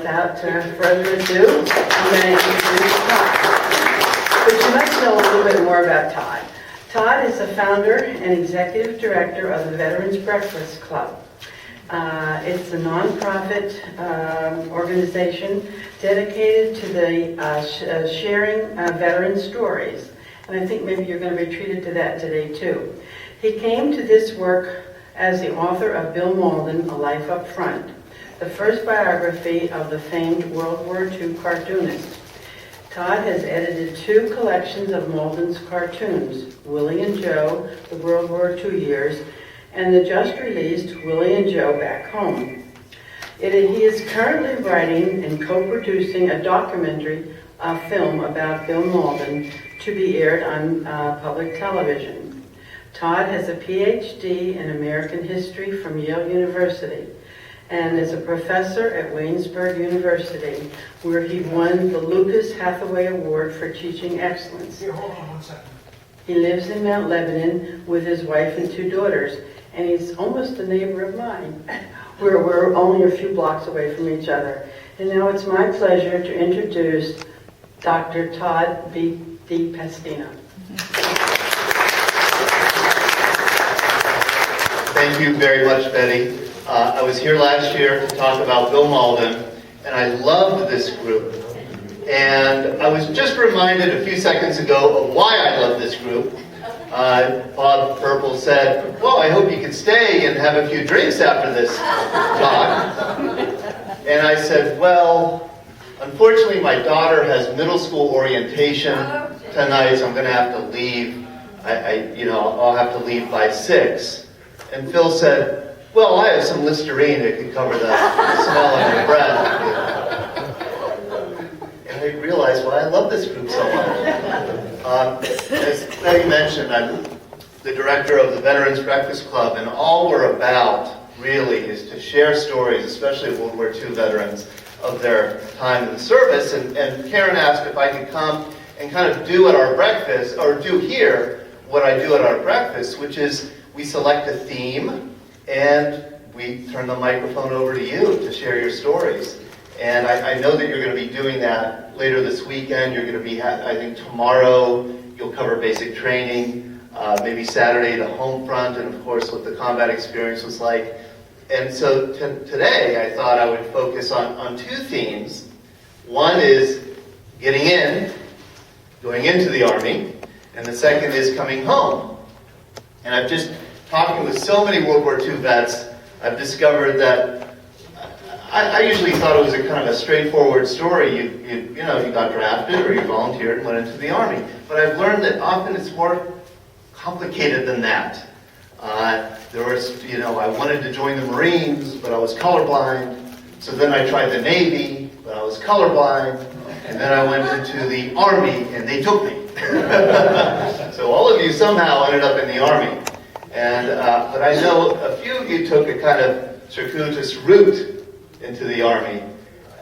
Without further ado, I'm going to introduce Todd. But you must know a little bit more about Todd. Todd is the founder and executive director of the Veterans Breakfast Club. It's a nonprofit organization dedicated to the sharing veteran stories. And I think maybe you're going to be treated to that today too. He came to this work as the author of Bill Mauldin, A Life Up Front, the first biography of the famed World War II cartoonist. Todd has edited 2 collections of Mauldin's cartoons, Willie and Joe, the World War II years, and the just-released Willie and Joe Back Home. He is currently writing and co-producing a documentary film about Bill Mauldin to be aired on public television. Todd has a PhD in American History from Yale University and is a professor at Waynesburg University, where he won the Lucas Hathaway Award for Teaching Excellence. Here, hold on 1 second. He lives in Mount Lebanon with his wife and 2 daughters, and he's almost a neighbor of mine. We're only a few blocks away from each other. And now it's my pleasure to introduce Dr. Todd B. Pastina. Thank you very much, Betty. I was here last year to talk about Bill Mauldin, and I loved this group. And I was just reminded a few seconds ago of why I love this group. Bob Purple said, well, I hope you can stay and have a few drinks after this talk. And I said, well, unfortunately my daughter has middle school orientation tonight, so I'm going to have to leave. I'll have to leave by 6. And Phil said, well, I have some Listerine that could cover the smell on your breath. And I realized why I love this group so much. As Betty mentioned, I'm the director of the Veterans Breakfast Club, and all we're about, really, is to share stories, especially World War II veterans, of their time in the service. And Karen asked if I could come and kind of do at our breakfast, or do here what I do at our breakfast, which is we select a theme, and we turn the microphone over to you to share your stories. And I know that you're going to be doing that later this weekend. You're going to be, I think tomorrow, you'll cover basic training, maybe Saturday the home front, and of course what the combat experience was like. And so today I thought I would focus on 2 themes. One is getting in, going into the Army, and the second is coming home. And I've just talking with so many World War II vets, I've discovered that I usually thought it was a kind of a straightforward story. You got drafted or you volunteered and went into the Army. But I've learned that often it's more complicated than that. There was, I wanted to join the Marines, but I was colorblind. So then I tried the Navy, but I was colorblind. And then I went into the Army, and they took me. So all of you somehow ended up in the Army. And but I know a few of you took a kind of circuitous route into the Army.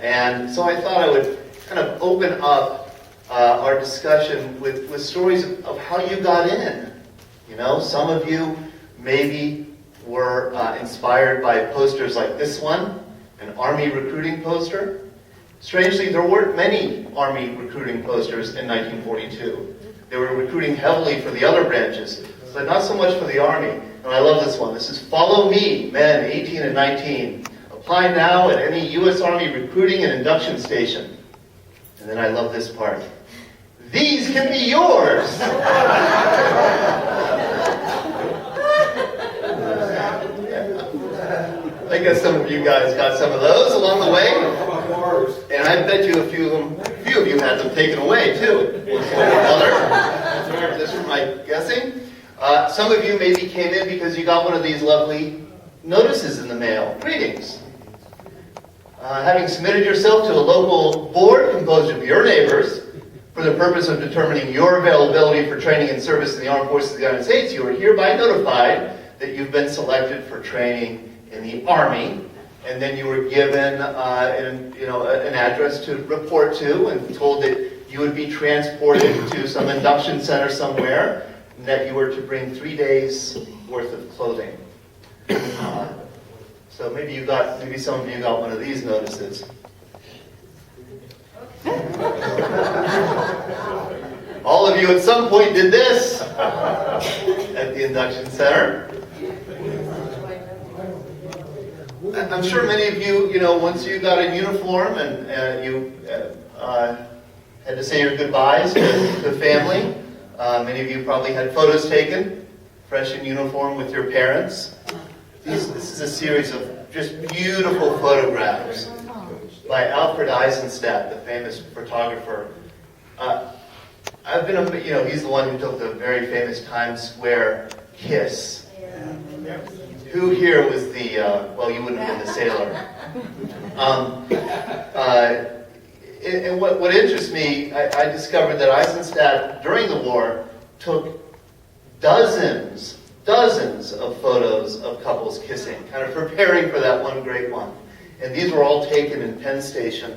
And so I thought I would kind of open up our discussion with stories of how you got in. Some of you maybe were inspired by posters like this one, an Army recruiting poster. Strangely, there weren't many Army recruiting posters in 1942. They were recruiting heavily for the other branches, but not so much for the Army. And I love this one. This is Follow Me, men 18 and 19. Apply now at any U.S. Army recruiting and induction station. And then I love this part. These can be yours! I guess some of you guys got some of those along the way. And I bet you a few of you had them taken away, too. Just from my guessing. Some of you maybe came in because you got one of these lovely notices in the mail. Greetings. Having submitted yourself to a local board composed of your neighbors for the purpose of determining your availability for training and service in the Armed Forces of the United States, you are hereby notified that you've been selected for training in the Army. And then you were given an address to report to and told that you would be transported to some induction center somewhere and that you were to bring 3 days worth of clothing. So maybe some of you got one of these notices. all of you at some point did this at the induction center. I'm sure many of you, once you got a uniform and you had to say your goodbyes to family, many of you probably had photos taken, fresh in uniform with your parents. This is a series of just beautiful photographs by Alfred Eisenstadt, the famous photographer. I've been, he's the one who took the very famous Times Square kiss. Who here was the, you wouldn't have been the sailor. And what interests me, I discovered that Eisenstadt, during the war, took dozens of photos of couples kissing, kind of preparing for that one great one. And these were all taken in Penn Station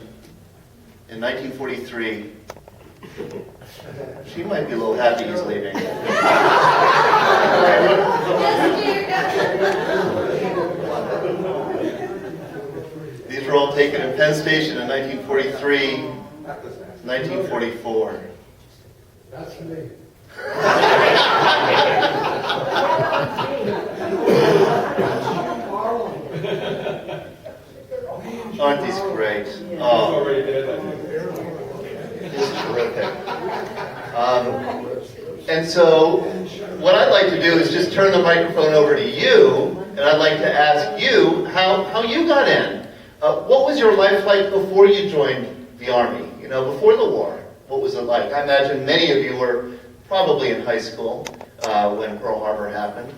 in 1943. She might be a little happy he's leaving. These were all taken in Penn Station in 1943, 1944. That's me. Aren't these great? Oh, it's terrific. And so, what I'd like to do is just turn the microphone over to you, and I'd like to ask you how you got in. What was your life like before you joined the Army? Before the war, what was it like? I imagine many of you were probably in high school when Pearl Harbor happened.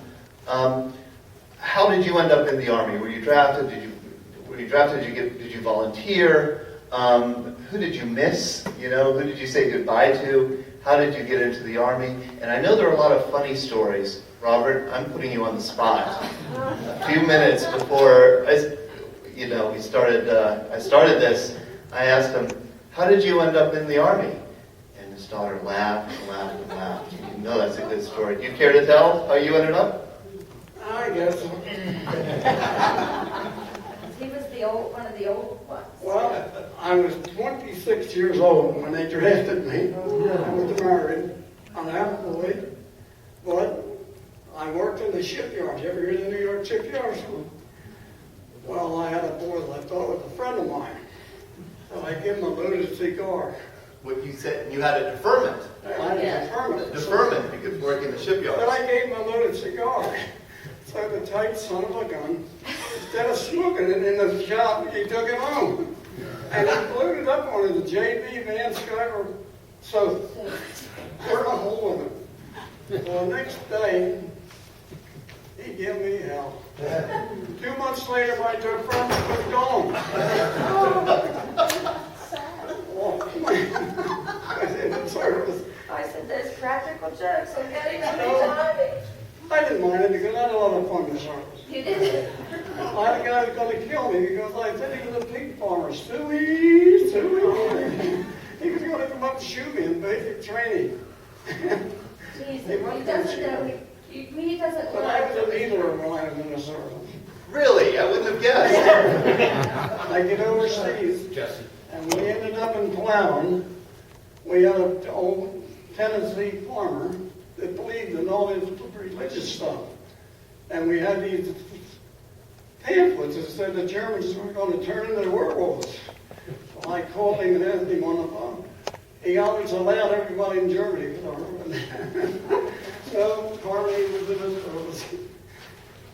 How did you end up in the Army? Were you drafted? Did you volunteer? Who did you miss? Who did you say goodbye to? How did you get into the Army? And I know there are a lot of funny stories. Robert, I'm putting you on the spot. A few minutes before I started this, I asked him, how did you end up in the Army? And his daughter laughed and laughed and laughed. You know that's a good story. Do you care to tell how you ended up? I guess. He was one of the old ones. Well, I was 26 years old when they drafted me. I was married, unemployed, but I worked in the shipyards. You ever hear of the New York shipyards? Well, I had a boy that I thought was a friend of mine. So I gave him a loaded cigar. What you said, you had a deferment. I had a deferment. Deferment because working in the shipyard. But I gave him a loaded cigar. So the tight son of a gun, instead of smoking it in the shop, he took it home. And he glued it up on the JB Van Skyver sofa. Burnt a hole in it. Well, the next day, he gave me hell. 2 months later, my deferment was gone. Oh, I was in the service. I said, there's practical jokes on getting them in Army. I didn't mind it because I had a lot of fun in the service. You did? I had a guy was going to kill me because I said he was a pig farmer. Suey. He was going to come up and shoot me in basic training. Jeez, he doesn't know. He doesn't But I was a leader when I was in the service. Really? I wouldn't have guessed. I get overseas, and we ended up in plowing. We had an old Tennessee farmer that believed in all this religious stuff. And we had these pamphlets that said the Germans were going to turn into werewolves. So I called him and asked him on the phone. He always allowed everybody in Germany to learn. So Carly was in his service.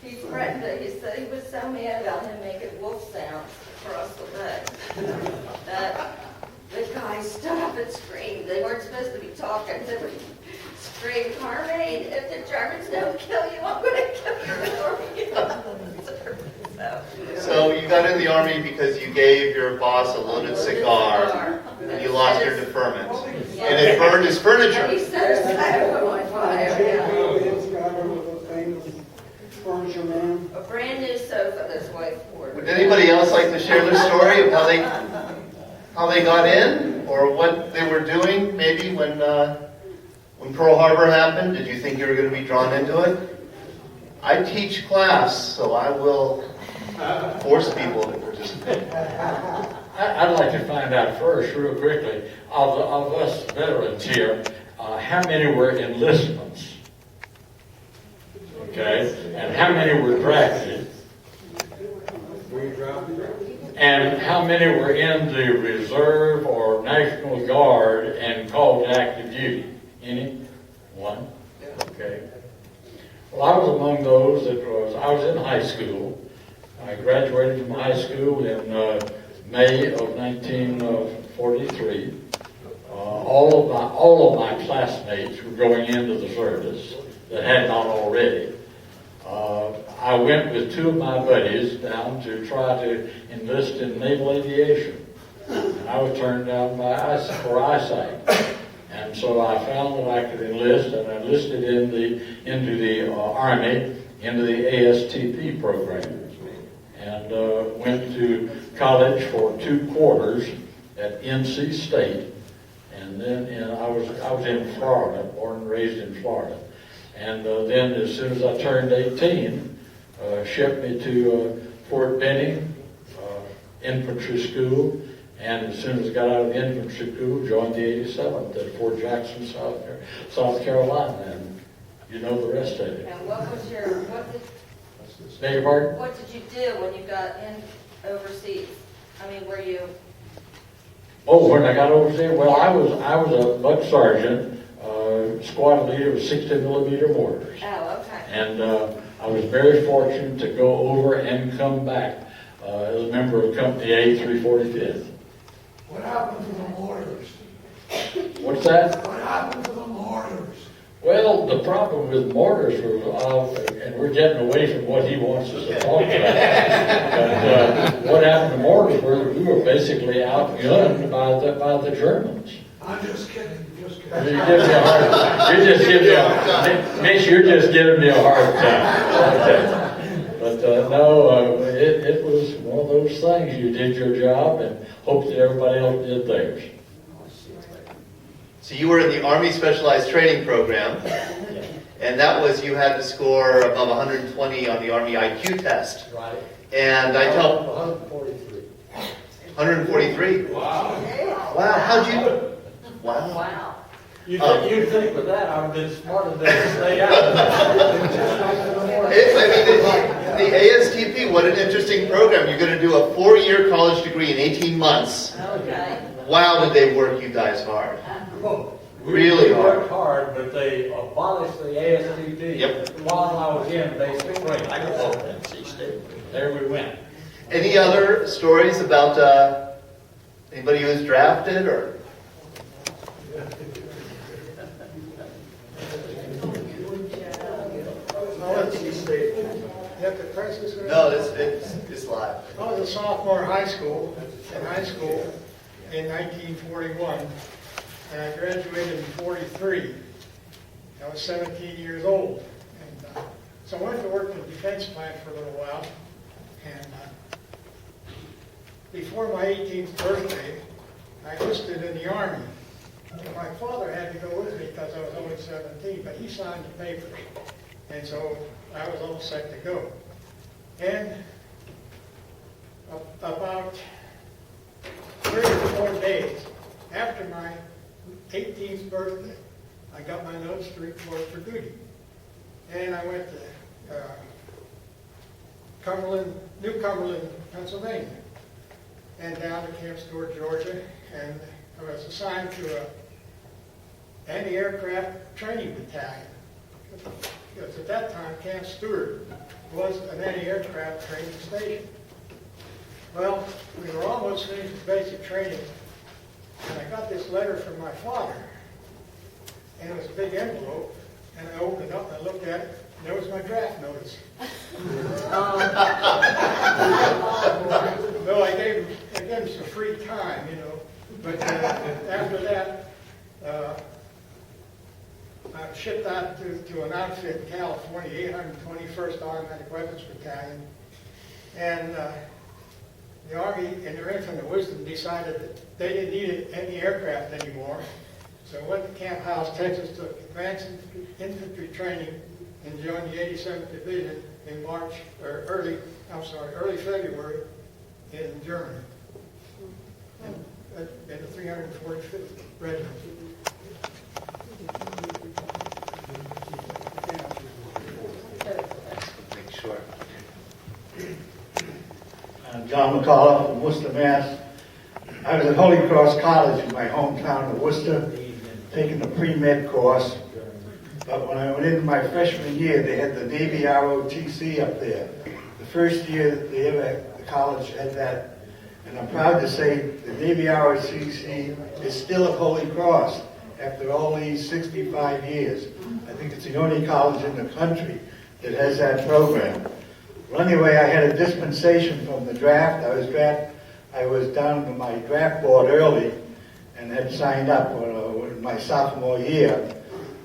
He threatened it. He said he was so mad about him making wolf sounds across the bay that the guys stood up and screamed. They weren't supposed to be talking. They would scream, Carmaid, if the Germans don't kill you, I'm going to kill you before we get out of the service. So you got in the Army because you gave your boss a loaded cigar and you lost your deferment. And it burned his And he furniture. set his sofa on fire. This guy was a famous furniture man. A brand new sofa this wife ordered. Would anybody else like to share their story of how they got in or what they were doing maybe when Pearl Harbor happened? Did you think you were going to be drawn into it? I teach class, so I will force people to participate. I'd like to find out first, real quickly, of us veterans here, how many were enlistments? Okay, and how many were drafted? And how many were in the reserve or National Guard and called to active duty? Any? One? Okay. Well, I was among those I was in high school. I graduated from high school in May of 1943. All of my classmates were going into the service that had not already. I went with two of my buddies down to try to enlist in naval aviation. And I was turned down for eyesight. And so I found that I could enlist, and I enlisted into the Army, into the ASTP program. And went to college for 2 quarters at NC State. And then I was in Florida, born and raised in Florida. And then as soon as I turned 18, shipped me to Fort Benning Infantry School. And as soon as I got out of the infantry school, joined the 87th at Fort Jackson, South Carolina. And you know the rest of it. And what Beg your pardon? did you do when you got in overseas? I mean, were you? Oh, when I got overseas, well, I was a buck sergeant, squad leader of 60mm mortars. Oh, okay. And I was very fortunate to go over and come back as a member of Company A, 345th. What happened to the mortars? What's that? What happened to the mortars? Well, the problem with mortars was, and we're getting away from what he wants us to talk about, but what happened to mortars was we were basically outgunned by the Germans. I'm just kidding, just You kidding. give me a hard. You just give me a. Mitch, you're just giving me a hard time. Okay. But no, it was one of those things. You did your job and hoped that everybody else did theirs. So you were in the Army Specialized Training Program, and that was you had to score above 120 on the Army IQ test. Right. And I tell 143. 143. Wow. Wow, how'd you? Wow. Wow. You'd think with that I would have been smart enough to stay out. The ASTP, what an interesting program. You're going to do a 4-year college degree in 18 months. Okay. Wow, did they work you guys hard. We worked hard, but they abolished the ASTP. Yep. While I was in basic training. NC State. There we went. Any other stories about anybody who was drafted or? You have to press this? No, it's live. I was a sophomore in high school in 1941, and I graduated in 43. I was 17 years old. And so I went to work in the defense plant for a little while, and before my 18th birthday, I enlisted in the Army. And my father had to go with me because I was only 17, but he signed the paper. And so I was all set to go. And about 3 or 4 days after my 18th birthday, I got my notice to report for duty. And I went to New Cumberland, Pennsylvania, and down to Camp Stewart, Georgia, and I was assigned to an anti-aircraft training battalion. Because at that time, Camp Stewart was an anti-aircraft training station. Well, we were almost finished with basic training, and I got this letter from my father, and it was a big envelope, and I opened it up and I looked at it, and there was my draft notice. No, I gave him some free time, you know, but after that, I shipped out to an outfit in California, 821st Automatic Weapons Battalion, and the Army, in their infinite wisdom, decided that they didn't need any aircraft anymore. So I went to Camp House, Texas, took advanced infantry training, and joined the 87th Division in early February in Germany, in the 345th Regiment. John McCullough from Worcester, Mass. I was at Holy Cross College in my hometown of Worcester, taking the pre-med course. But when I went into my freshman year, they had the Navy ROTC up there. The first year the college had that. And I'm proud to say the Navy ROTC is still at Holy Cross after all these 65 years. I think it's the only college in the country that has that program. Well, anyway, I had a dispensation from the draft. I was down to my draft board early and had signed up in my sophomore year.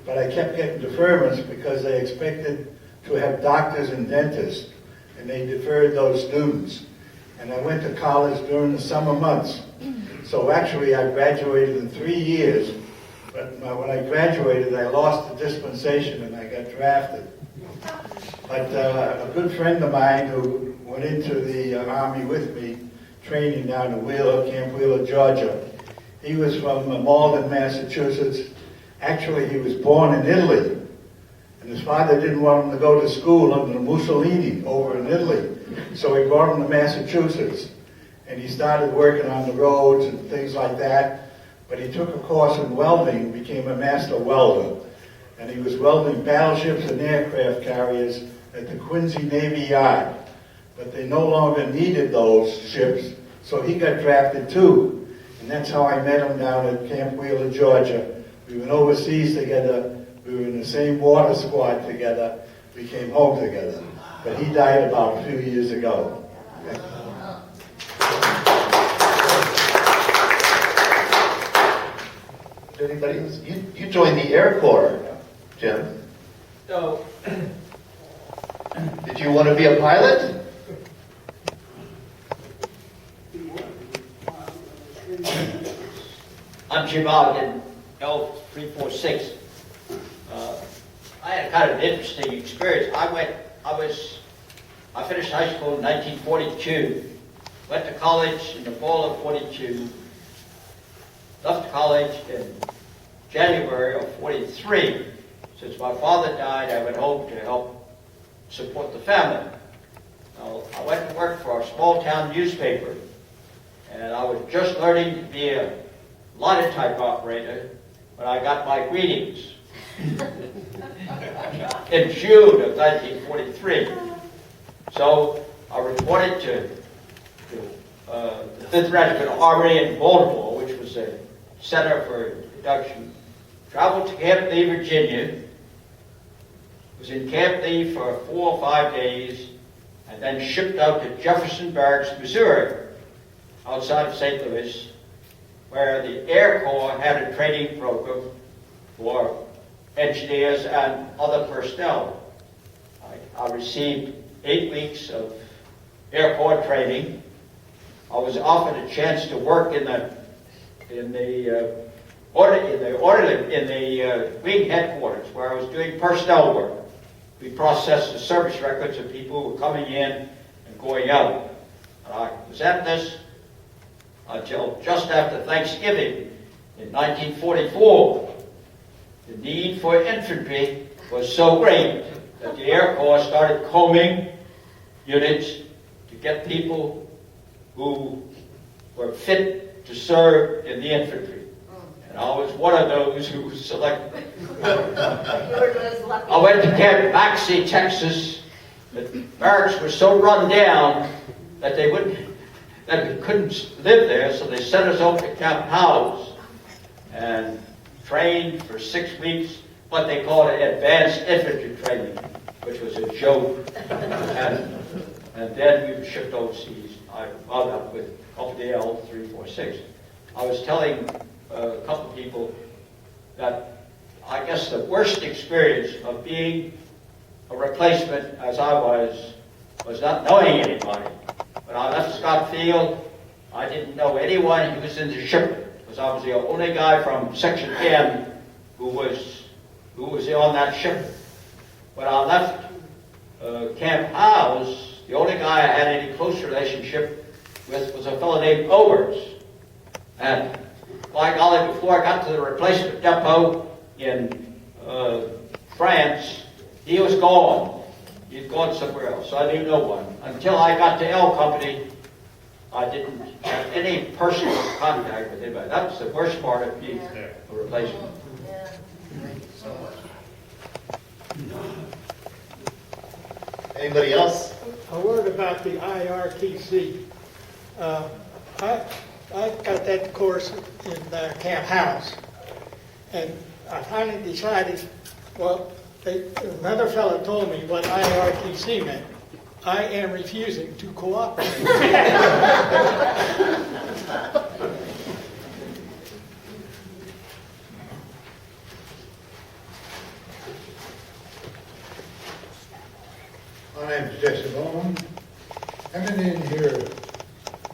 But I kept getting deferments because they expected to have doctors and dentists, and they deferred those students. And I went to college during the summer months. So actually, I graduated in 3 years. But when I graduated, I lost the dispensation and I got drafted. But a good friend of mine who went into the Army with me, training down in Wheeler, Camp Wheeler, Georgia, he was from Malden, Massachusetts. Actually, he was born in Italy. And his father didn't want him to go to school under Mussolini over in Italy. So he brought him to Massachusetts. And he started working on the roads and things like that. But he took a course in welding, became a master welder. And he was welding battleships and aircraft carriers at the Quincy Navy Yard. But they no longer needed those ships, so he got drafted too. And that's how I met him down at Camp Wheeler, Georgia. We went overseas together. We were in the same water squad together. We came home together. But he died about a few years ago. Anybody else? You joined the Air Corps, Jim. So, Did you want to be a pilot? I'm Jim Ogden, L346. I had a kind of an interesting experience. I finished high school in 1942, went to college in the fall of 42, left college in January of 43. Since my father died, I went home to help support the family. Now, I went to work for a small town newspaper, and I was just learning to be a linotype operator when I got my greetings in June of 1943. So I reported to the 5th Regiment Armory in Baltimore, which was a center for induction. Traveled to Camp Lee, Virginia. Was in Camp Lee for 4 or 5 days, and then shipped out to Jefferson Barracks, Missouri, outside of St. Louis, where the Air Corps had a training program for engineers and other personnel. I received 8 weeks of Air Corps training. I was offered a chance to work in the wing headquarters, where I was doing personnel work. We processed the service records of people who were coming in and going out. And I was at this until just after Thanksgiving in 1944. The need for infantry was so great that the Air Corps started combing units to get people who were fit to serve in the infantry. And I was one of those who was selected. I went to Camp Maxey, Texas. The barracks were so run down that we couldn't live there, so they sent us over to Camp Howes and trained for 6 weeks, what they called advanced infantry training, which was a joke. And then we were shipped overseas. I wound up with Company L346. I was telling a couple of people that I guess the worst experience of being a replacement, as I was not knowing anybody. When I left Scott Field, I didn't know anyone who was in the ship, because I was the only guy from Section 10 who was on that ship. When I left Camp Howes, the only guy I had any close relationship with was a fellow named Ogers. And by golly, before I got to the replacement depot in France, he was gone. He'd gone somewhere else, so I knew no one. Until I got to L Company I didn't have any personal contact with anybody. That was the worst part of the replacement. Yeah. Anybody else? A word about the IRTC. I got that course in Camp House, and I finally decided, well, another fellow told me what IRTC meant. I am refusing to cooperate. My name is Jesse Bowman. How many in here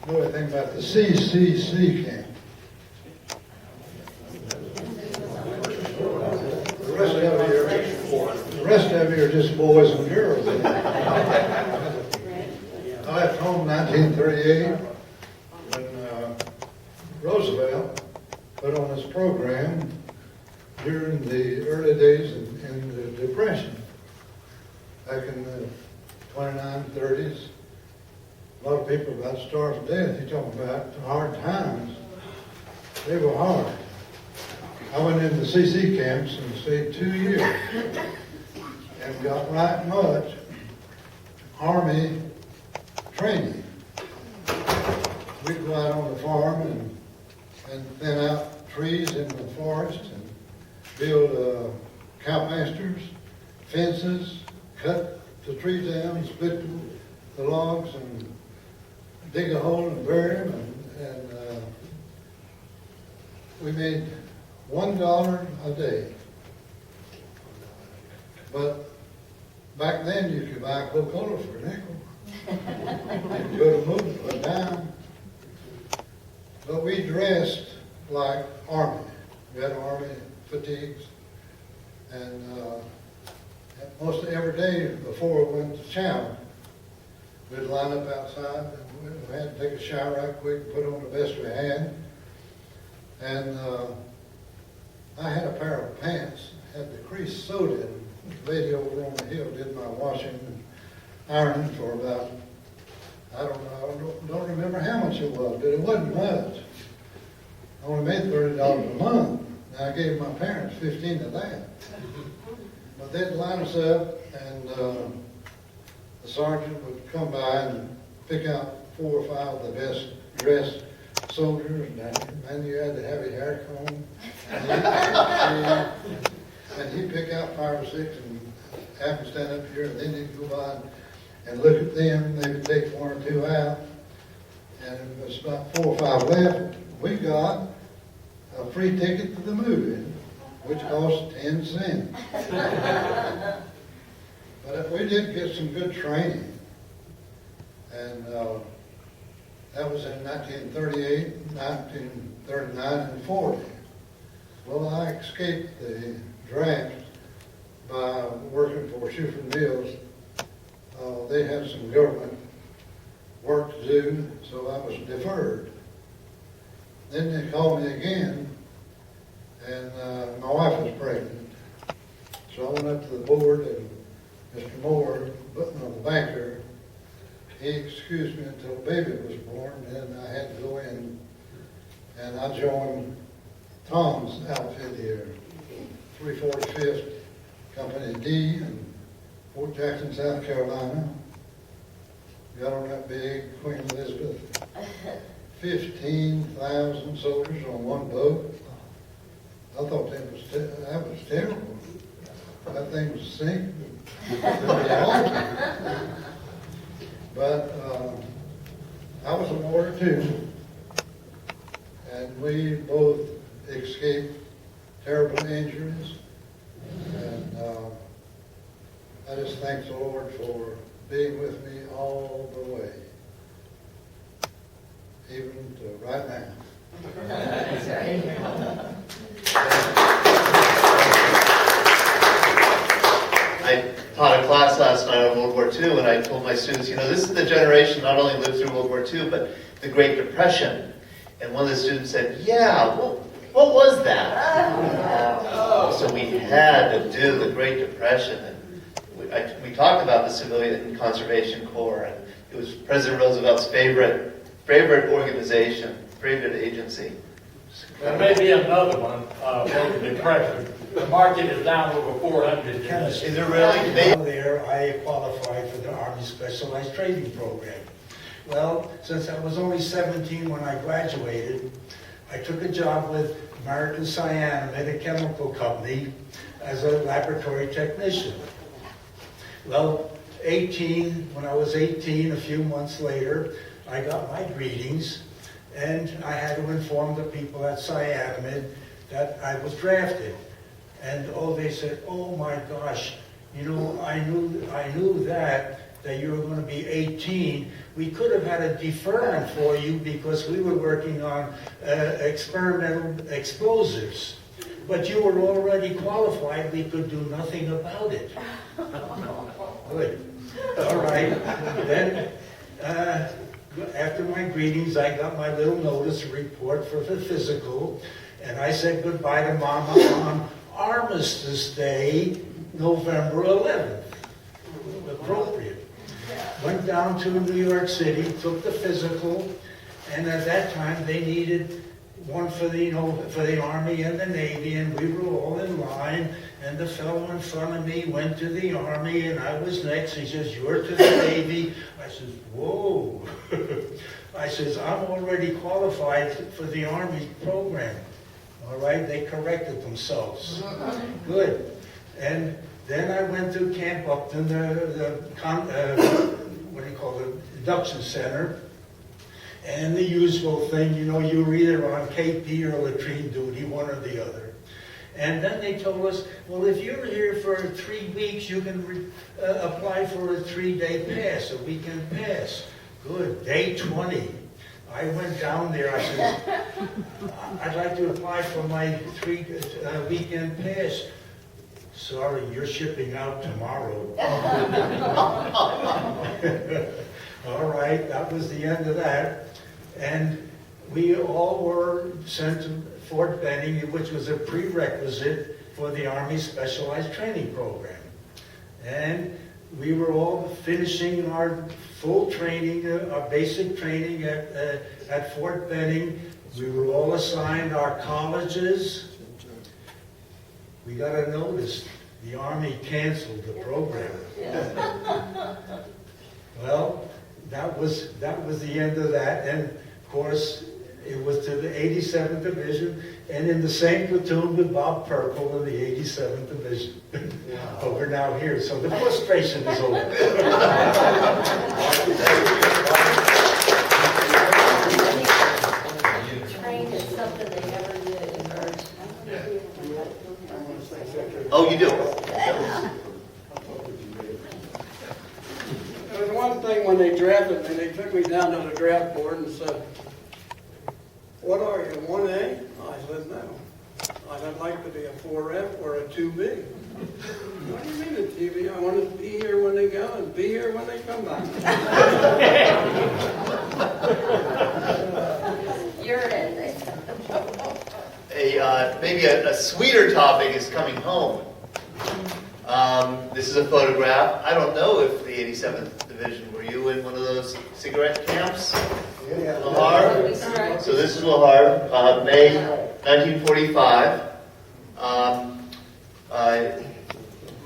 know anything about the CCC camp? The rest of you are just boys and girls. I left home in 1938 when Roosevelt put on this program during the early days in the Depression. Back in the 2930s, a lot of people about starved to death. You're talking about hard times. They were hard. I went into CC camps and stayed 2 years and got right much Army training. We'd go out on the farm and thin out trees in the forest and build cowpastures, fences, cut the trees down, split the logs, and dig a hole and bury them. And we made $1 a day. But back then you could buy Coca-Cola for a nickel. You could go to movie, put down. But we dressed like Army. We had Army fatigues. And most every day before we went to chow, we'd line up outside and we had to take a shower right quick and put on the best we had. And I had a pair of pants, had the crease sewed in. The lady over on the hill did my washing and ironing for about, I don't remember how much it was, but it wasn't much. I only made $30 a month. And I gave my parents $15 of that. But they'd line us up, and the sergeant would come by and pick out 4 or 5 of the best dressed soldiers, and you had to have your hair combed. And he'd pick out 5 or 6 and have them stand up here, and then he'd go by and look at them. They would take 1 or 2 out, and if there was about 4 or 5 left, we got a free ticket to the movie, which cost 10 cents. But we did get some good training, and that was in 1938, 1939, and 40. Well, I escaped the draft by working for Shuford Mills. They had some government work to do, so I was deferred. Then they called me again, and my wife was pregnant. So I went up to the board, and Mr. Moore, the banker, he excused me until the baby was born, and then I had to go in, and I joined Tom's outfit here, 345th Company D in Fort Jackson, South Carolina. Got on that big Queen Elizabeth, 15,000 soldiers on one boat. I thought that was terrible. That thing was sinking. But I was on order too, and we both escaped terrible injuries. And I just thank the Lord for being with me all the way, even to right now. That's right. I taught a class last night on World War II, and I told my students, this is the generation not only lived through World War II, but the Great Depression. And one of the students said, yeah, what was that? So we had to do the Great Depression. And we talked about the Civilian Conservation Corps, and it was President Roosevelt's favorite favorite organization, favorite agency? There may be another one, for the depression. The market is down over 400 Is it really? They- There, I qualified for the Army Specialized Training Program. Well, since I was only 17 when I graduated, I took a job with American Cyanamid, a chemical company, as a laboratory technician. Well, when I was 18, a few months later, I got my greetings, and I had to inform the people at Cyanamid that I was drafted. And they said, oh my gosh, you know, I knew that you were going to be 18. We could have had a deferment for you because we were working on experimental explosives. But you were already qualified, we could do nothing about it. Good. All right. Then, after my greetings, I got my little notice report for the physical, and I said goodbye to Mama on Armistice Day, November 11th. Appropriate. Went down to New York City, took the physical, and at that time they needed one for the Army and the Navy, and we were all in line, and the fellow in front of me went to the Army, and I was next. He says, you're to the Navy. I says, whoa. I says, I'm already qualified for the Army program. All right, they corrected themselves. Good. And then I went to Camp Upton, the induction center. And the usual thing, you know, you were either on KP or latrine duty, one or the other. And then they told us, well, if you're here for 3 weeks, you can apply for a 3-day pass, a weekend pass. Good. Day 20. I went down there, I said, I'd like to apply for my weekend pass. Sorry, you're shipping out tomorrow. All right, that was the end of that. And we all were sent to Fort Benning, which was a prerequisite for the Army Specialized Training Program. And we were all finishing our full training, our basic training at Fort Benning. We were all assigned our colleges. We got a notice. The Army canceled the program. Well, that was the end of that. And of course, it was to the 87th Division, and in the same platoon with Bob Purple in the 87th Division. But we're now here, so the frustration is over. Trained is something they never knew, Bert. Oh, you do? There was one thing when they drafted me, they took me down to the draft board and said, what are you, 1A? I said, no. I'd like to be a 4F or a 2B. What do you mean a 2B? I want to be here when they go and be here when they come back. You're in there. Maybe a sweeter topic is coming home. This is a photograph. I don't know if the 87th Division, were you in one of those cigarette camps? Yeah. Lahar? So this is Lahar, May 1945.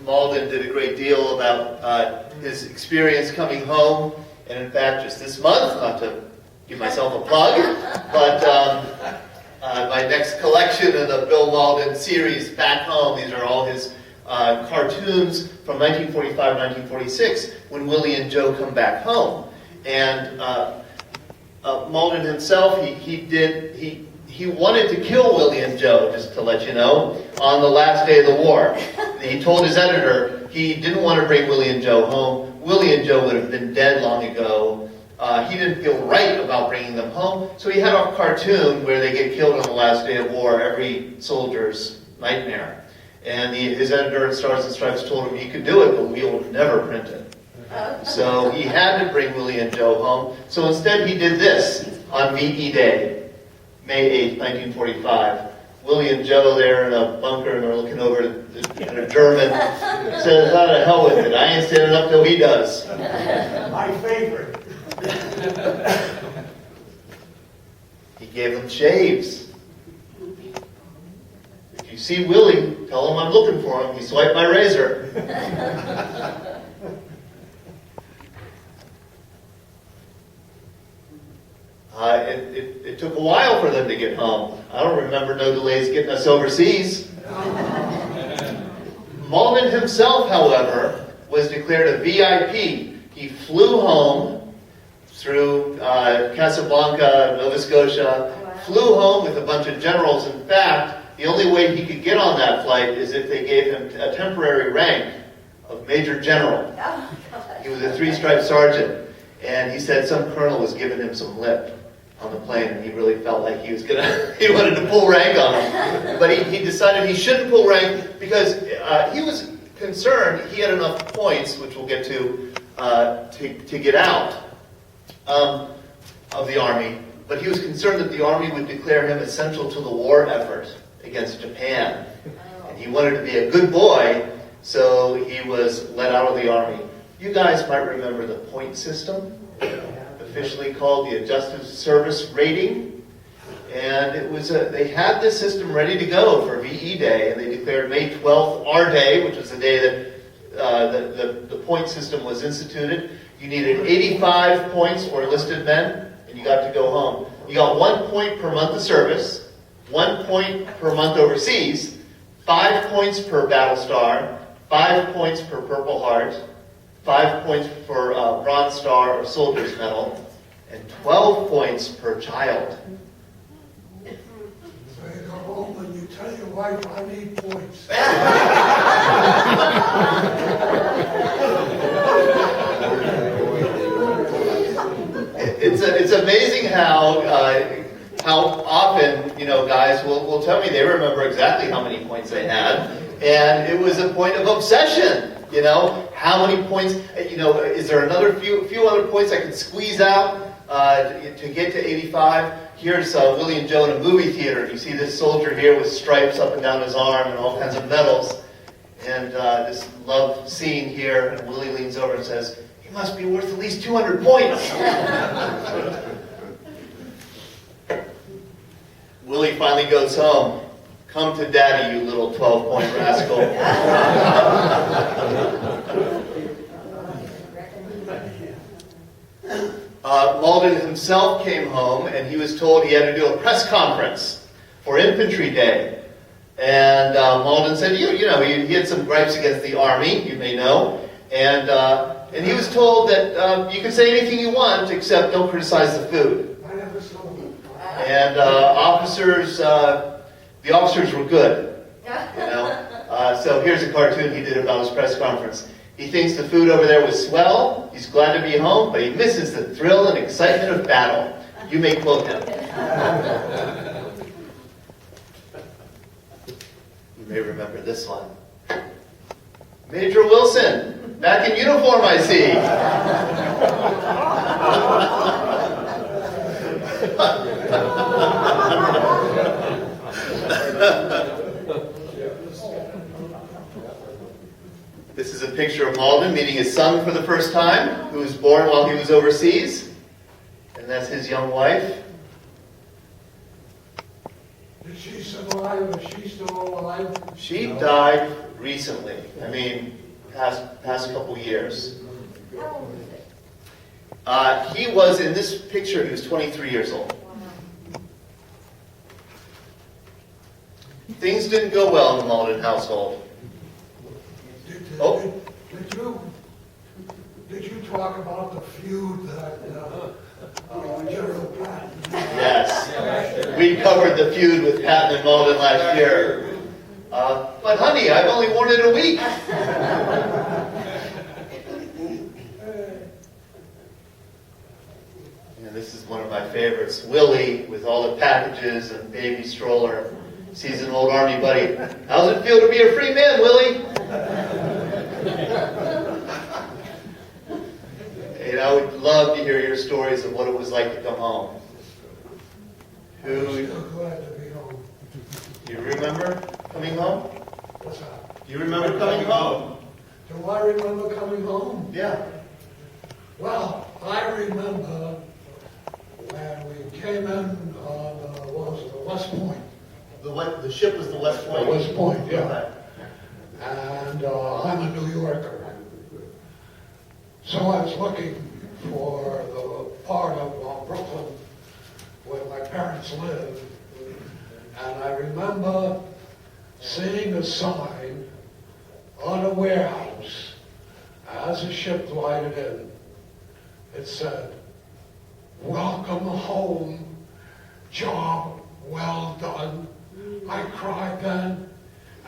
Malden did a great deal about his experience coming home, and in fact, just this month, not to give myself a plug, but my next collection in the Bill Malden series, Back Home, these are all his cartoons from 1945, 1946, when Willie and Joe come back home. And Malden himself, he wanted to kill Willie and Joe, just to let you know, on the last day of the war. He told his editor he didn't want to bring Willie and Joe home. Willie and Joe would have been dead long ago. He didn't feel right about bringing them home, so he had a cartoon where they get killed on the last day of war, every soldier's nightmare. And his editor at Stars and Stripes told him he could do it, but we will never print it. So he had to bring Willie and Joe home. So instead he did this on VE Day, May 8, 1945. Willie and Joe there in a bunker, and they're looking over at a German. Says, how the hell with it? I ain't standing up till he does. My favorite. He gave them shaves. If you see Willie, tell him I'm looking for him. He swiped my razor. It took a while for them to get home. I don't remember no delays getting us overseas. Malden himself, however, was declared a VIP. He flew home through Casablanca, Nova Scotia, flew home with a bunch of generals. In fact, the only way he could get on that flight is if they gave him a temporary rank of Major General. He was a 3-stripe sergeant, and he said some colonel was giving him some lip on the plane, and he really felt like he wanted to pull rank on him. But he decided he shouldn't pull rank because he was concerned he had enough points, which we'll get to get out of the Army. But he was concerned that the Army would declare him essential to the war effort against Japan. And he wanted to be a good boy, so he was let out of the Army. You guys might remember the point system, officially called the Adjusted Service Rating. And it was they had this system ready to go for VE Day, and they declared May 12th our day, which was the day that the point system was instituted. You needed 85 points for enlisted men, and you got to go home. You got 1 point per month of service, 1 point per month overseas, 5 points per battle star, 5 points per Purple Heart, 5 points for Bronze Star or Soldier's Medal, and 12 points per child. So you go home and you tell your wife, I need points. It's amazing how often, guys will tell me they remember exactly how many points they had, and it was a point of obsession. How many points? Is there another few other points I could squeeze out to get to 85? Here's Willie and Joe in a movie theater. You see this soldier here with stripes up and down his arm and all kinds of medals, and this love scene here. And Willie leans over and says, "He must be worth at least 200 points." Willie finally goes home. "Come to daddy, you little 12-point rascal." Malden himself came home, and he was told he had to do a press conference for Infantry Day. And Malden said, he had some gripes against the Army, you may know. And he was told that you can say anything you want, except don't criticize the food. I never saw them. And the officers were good. So here's a cartoon he did about his press conference. He thinks the food over there was swell. He's glad to be home, but he misses the thrill and excitement of battle. You may quote him. You may remember this one. Major Wilson, back in uniform, I see. This is a picture of Malden meeting his son for the first time, who was born while he was overseas. And that's his young wife. Is she survive? Is she still alive? She died recently. Past couple years. How old was he? He was, in this picture, he was 23 years old. Things didn't go well in the Malden household. Did you talk about the feud that General Patton? Yes. We covered the feud with Patton and Malden last year. But honey, I've only worn it a week. And this is one of my favorites. Willie, with all the packages and baby stroller, sees an old Army buddy. "How's it feel to be a free man, Willie?" And I would love to hear your stories of what it was like to come home. I'm still glad to be home. Do you remember coming home? What's that? Do you remember coming home? Do I remember coming home? Yeah. Well, I remember when we came in West Point. The ship was the West Point? The West Point, yeah. Okay. And I'm a New Yorker. So I was looking for the part of Brooklyn where my parents lived. And I remember seeing a sign on a warehouse as the ship glided in. It said, "Welcome home, job well done." I cried then,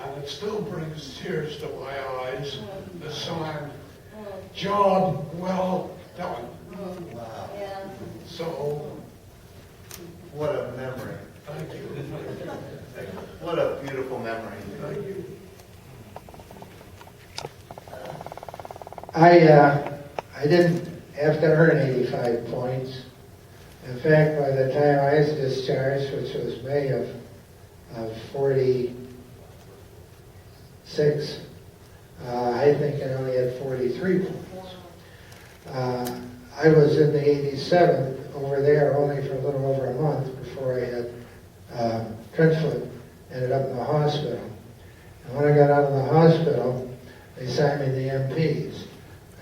and it still brings tears to my eyes, the sign, "Job well done." Wow. Yeah. So, What a memory. thank you. What a beautiful memory. Thank you. I didn't have to earn 85 points. In fact, by the time I was discharged, which was May of 46, I think I only had 43 points. I was in the 87th over there only for a little over a month before I had trench foot, ended up in the hospital. And when I got out of the hospital, they signed me the MPs.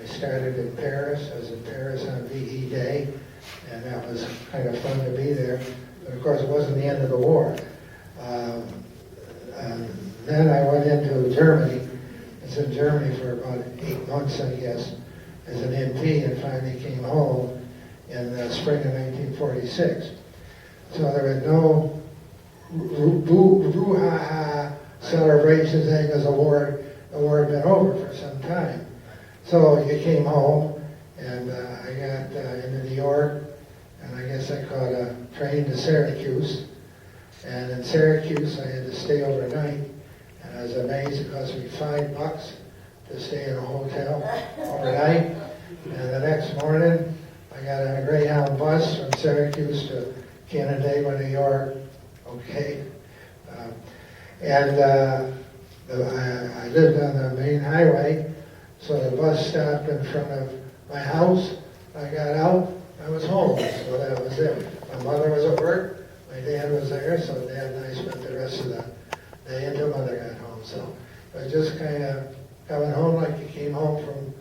I started in Paris. I was in Paris on VE Day, and that was kind of fun to be there. But of course, it wasn't the end of the war. Then I went into Germany. I was in Germany for about 8 months, I guess, as an MP, and finally came home in the spring of 1946. So there was no brouhaha celebration saying the war had been over for some time. So you came home, and I got into New York, and I guess I caught a train to Syracuse. And in Syracuse, I had to stay overnight, and I was amazed it cost me $5 to stay in a hotel overnight. And the next morning, I got on a Greyhound bus from Syracuse to Canandaigua, New York. Okay. I lived on the main highway, so the bus stopped in front of my house. I got out, I was home, so that was it. My mother was at work, my dad was there, so Dad and I spent the rest of the day until Mother got home. So it was just kind of coming home like you came home from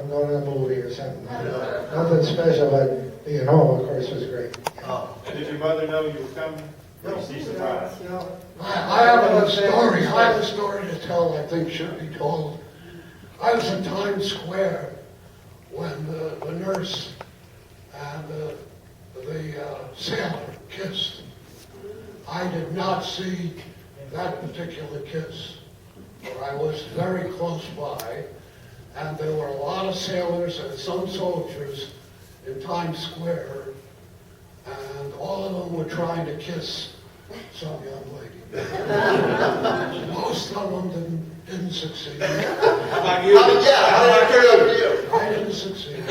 going to the movie or something. Nothing special, but being home, of course, was great. Oh. And did your mother know you were coming? Or was she surprised? I have a story. I have a story to tell. I think should be told. I was in Times Square when the nurse and the sailor kissed. I did not see that particular kiss, but I was very close by, and there were a lot of sailors and some soldiers in Times Square, and all of them were trying to kiss some young lady. Most of them didn't succeed. How about you? How did it turn out for you? I didn't succeed.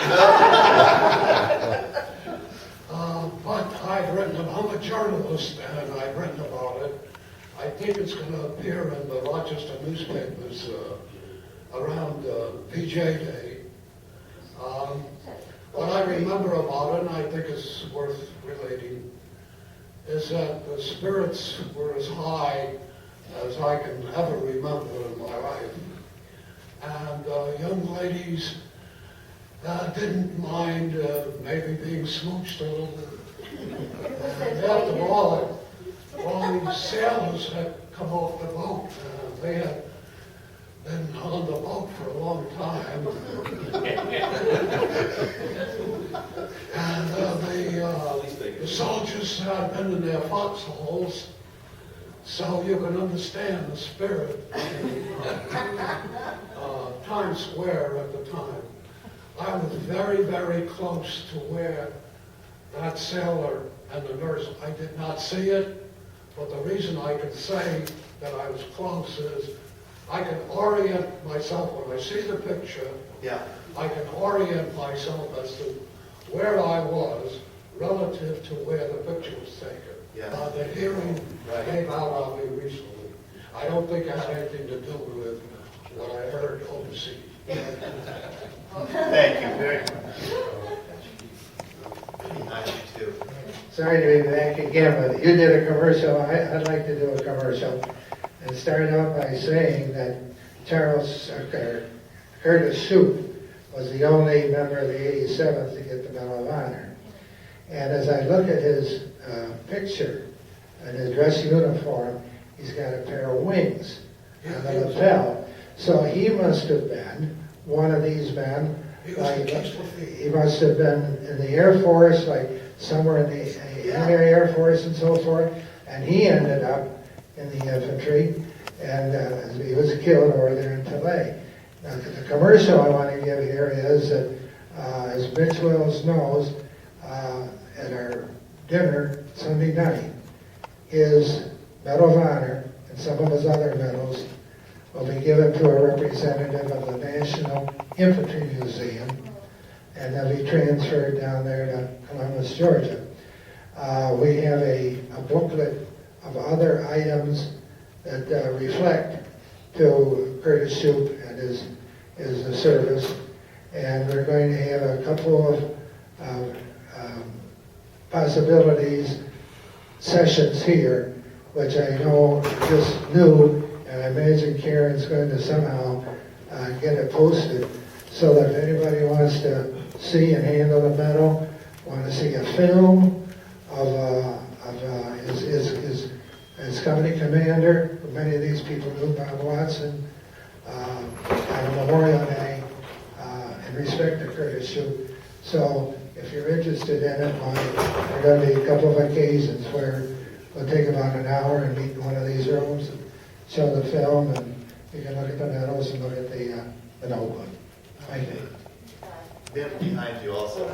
But I've written, I'm a journalist, and I've written about it. I think it's going to appear in the Rochester newspapers around PJ Day. What I remember about it, and I think it's worth relating, is that the spirits were as high as I can ever remember in my life. And young ladies didn't mind maybe being smooched a little bit. And after all these sailors had come off the boat. They had been on the boat for a long time. And the soldiers had been in their foxholes, so you can understand the spirit. Times Square at the time. I was very, very close to where that sailor and the nurse, I did not see it, but the reason I can say that I was close is I can orient myself when I see the picture. Yeah. I can orient myself as to where I was relative to where the picture was taken. Yeah. The hearing came out on me recently. I don't think it had anything to do with what I heard overseas. Thank you very much. I do too. sorry to be back again, but you did a commercial, I'd like to do a commercial. And start out by saying that Curtis Shoup was the only member of the 87th to get the Medal of Honor. And as I look at his picture and his dress uniform, he's got a pair of wings on the lapel. So he must have been one of these men. He must have been in the Air Force, like somewhere in the Air Force and so forth. And he ended up in the infantry, and he was killed over there in Tulay. Now, the commercial I want to give here is that, as Mitch Wells knows, at our dinner Sunday night, his Medal of Honor and some of his other medals will be given to a representative of the National Infantry Museum, and they'll be transferred down there to Columbus, Georgia. We have a booklet of other items that reflect to Curtis Shoup and his service, and we're going to have a couple of possibilities, sessions here, which I know just new, and I imagine Karen's going to somehow get it posted, so that if anybody wants to see and handle the medal, want to see a film of his company commander, many of these people knew Bob Watson, on Memorial Day, in respect to Curtis Shoup. So if you're interested in it, there are going to be a couple of occasions where we'll take about an hour and meet in one of these rooms and show the film, and you can look at the medals and look at the notebook. Thank you. They're behind you also.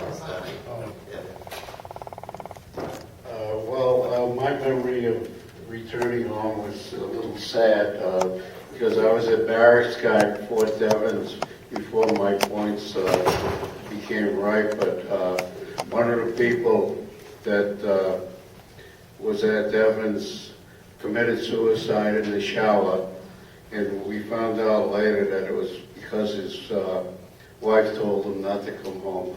My memory of returning home was a little sad because I was at barracks guy at Fort Devens before my points became ripe, but one of the people that was at Devens committed suicide in the shower, and we found out later that it was because his wife told him not to come home.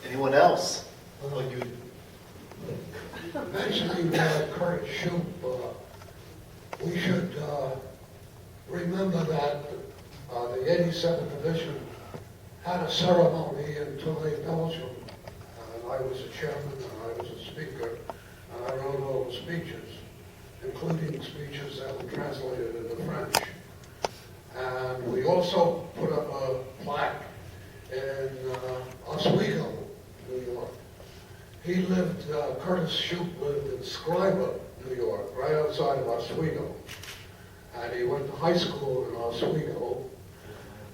Anyone else? Mentioning Curtis Shoup, we should remember that the 87th Division had a ceremony in Tulay, Belgium, and I was the chairman and I was a speaker, and I wrote all the speeches, including speeches that were translated into French. And we also put up a plaque in Oswego, New York. He lived, Curtis Shoup lived in Scriba, New York, right outside of Oswego. And he went to high school in Oswego.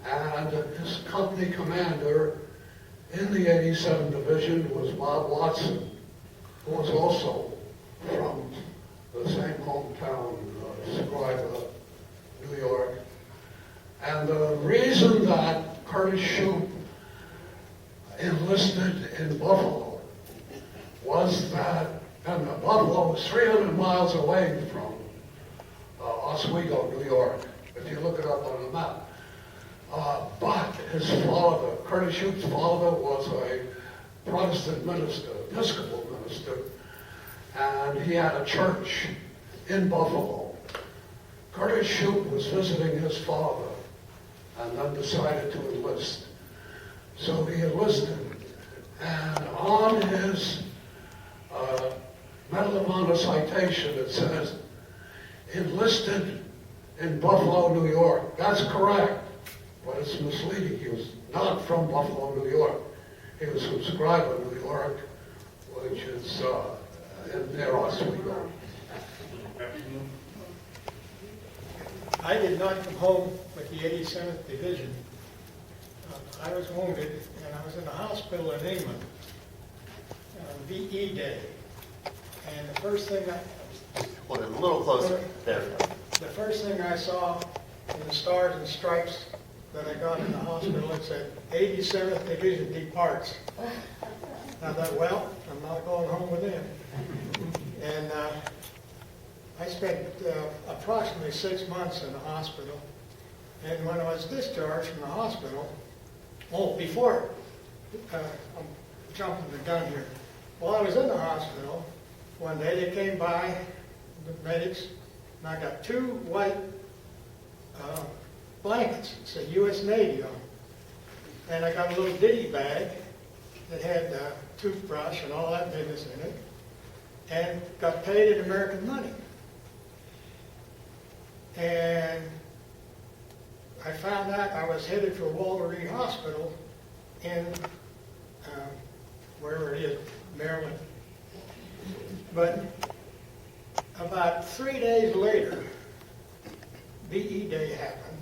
And his company commander in the 87th Division was Bob Watson, who was also from the same hometown, Scriba, New York. And the reason that Curtis Shoup enlisted in Buffalo was that, and Buffalo was 300 miles away from Oswego, New York, if you look it up on the map. But his father, Curtis Shoup's father, was a Protestant minister, Episcopal minister, and he had a church in Buffalo. Curtis Shoup was visiting his father and then decided to enlist. So he enlisted, and on his Medal of Honor citation it says, enlisted in Buffalo, New York. That's correct, but it's misleading. He was not from Buffalo, New York. He was from Scriba, New York, which is near Oswego. I did not come home with the 87th Division. I was wounded, and I was in a hospital in England on VE Day. And the first thing Hold it a little closer. There we go. the first thing I saw in the Stars and Stripes that I got in the hospital, it said 87th Division departs. I thought, well, I'm not going home with them. And I spent approximately 6 months in the hospital. And when I was discharged from the hospital, before, I'm jumping the gun here. While I was in the hospital, one day they came by, the medics, and I got 2 white blankets. It said U.S. Navy on them. And I got a little ditty bag that had a toothbrush and all that business in it, and got paid in American money. And I found out I was headed for Walter Reed Hospital in, wherever it is, Maryland. But about 3 days later, VE Day happened.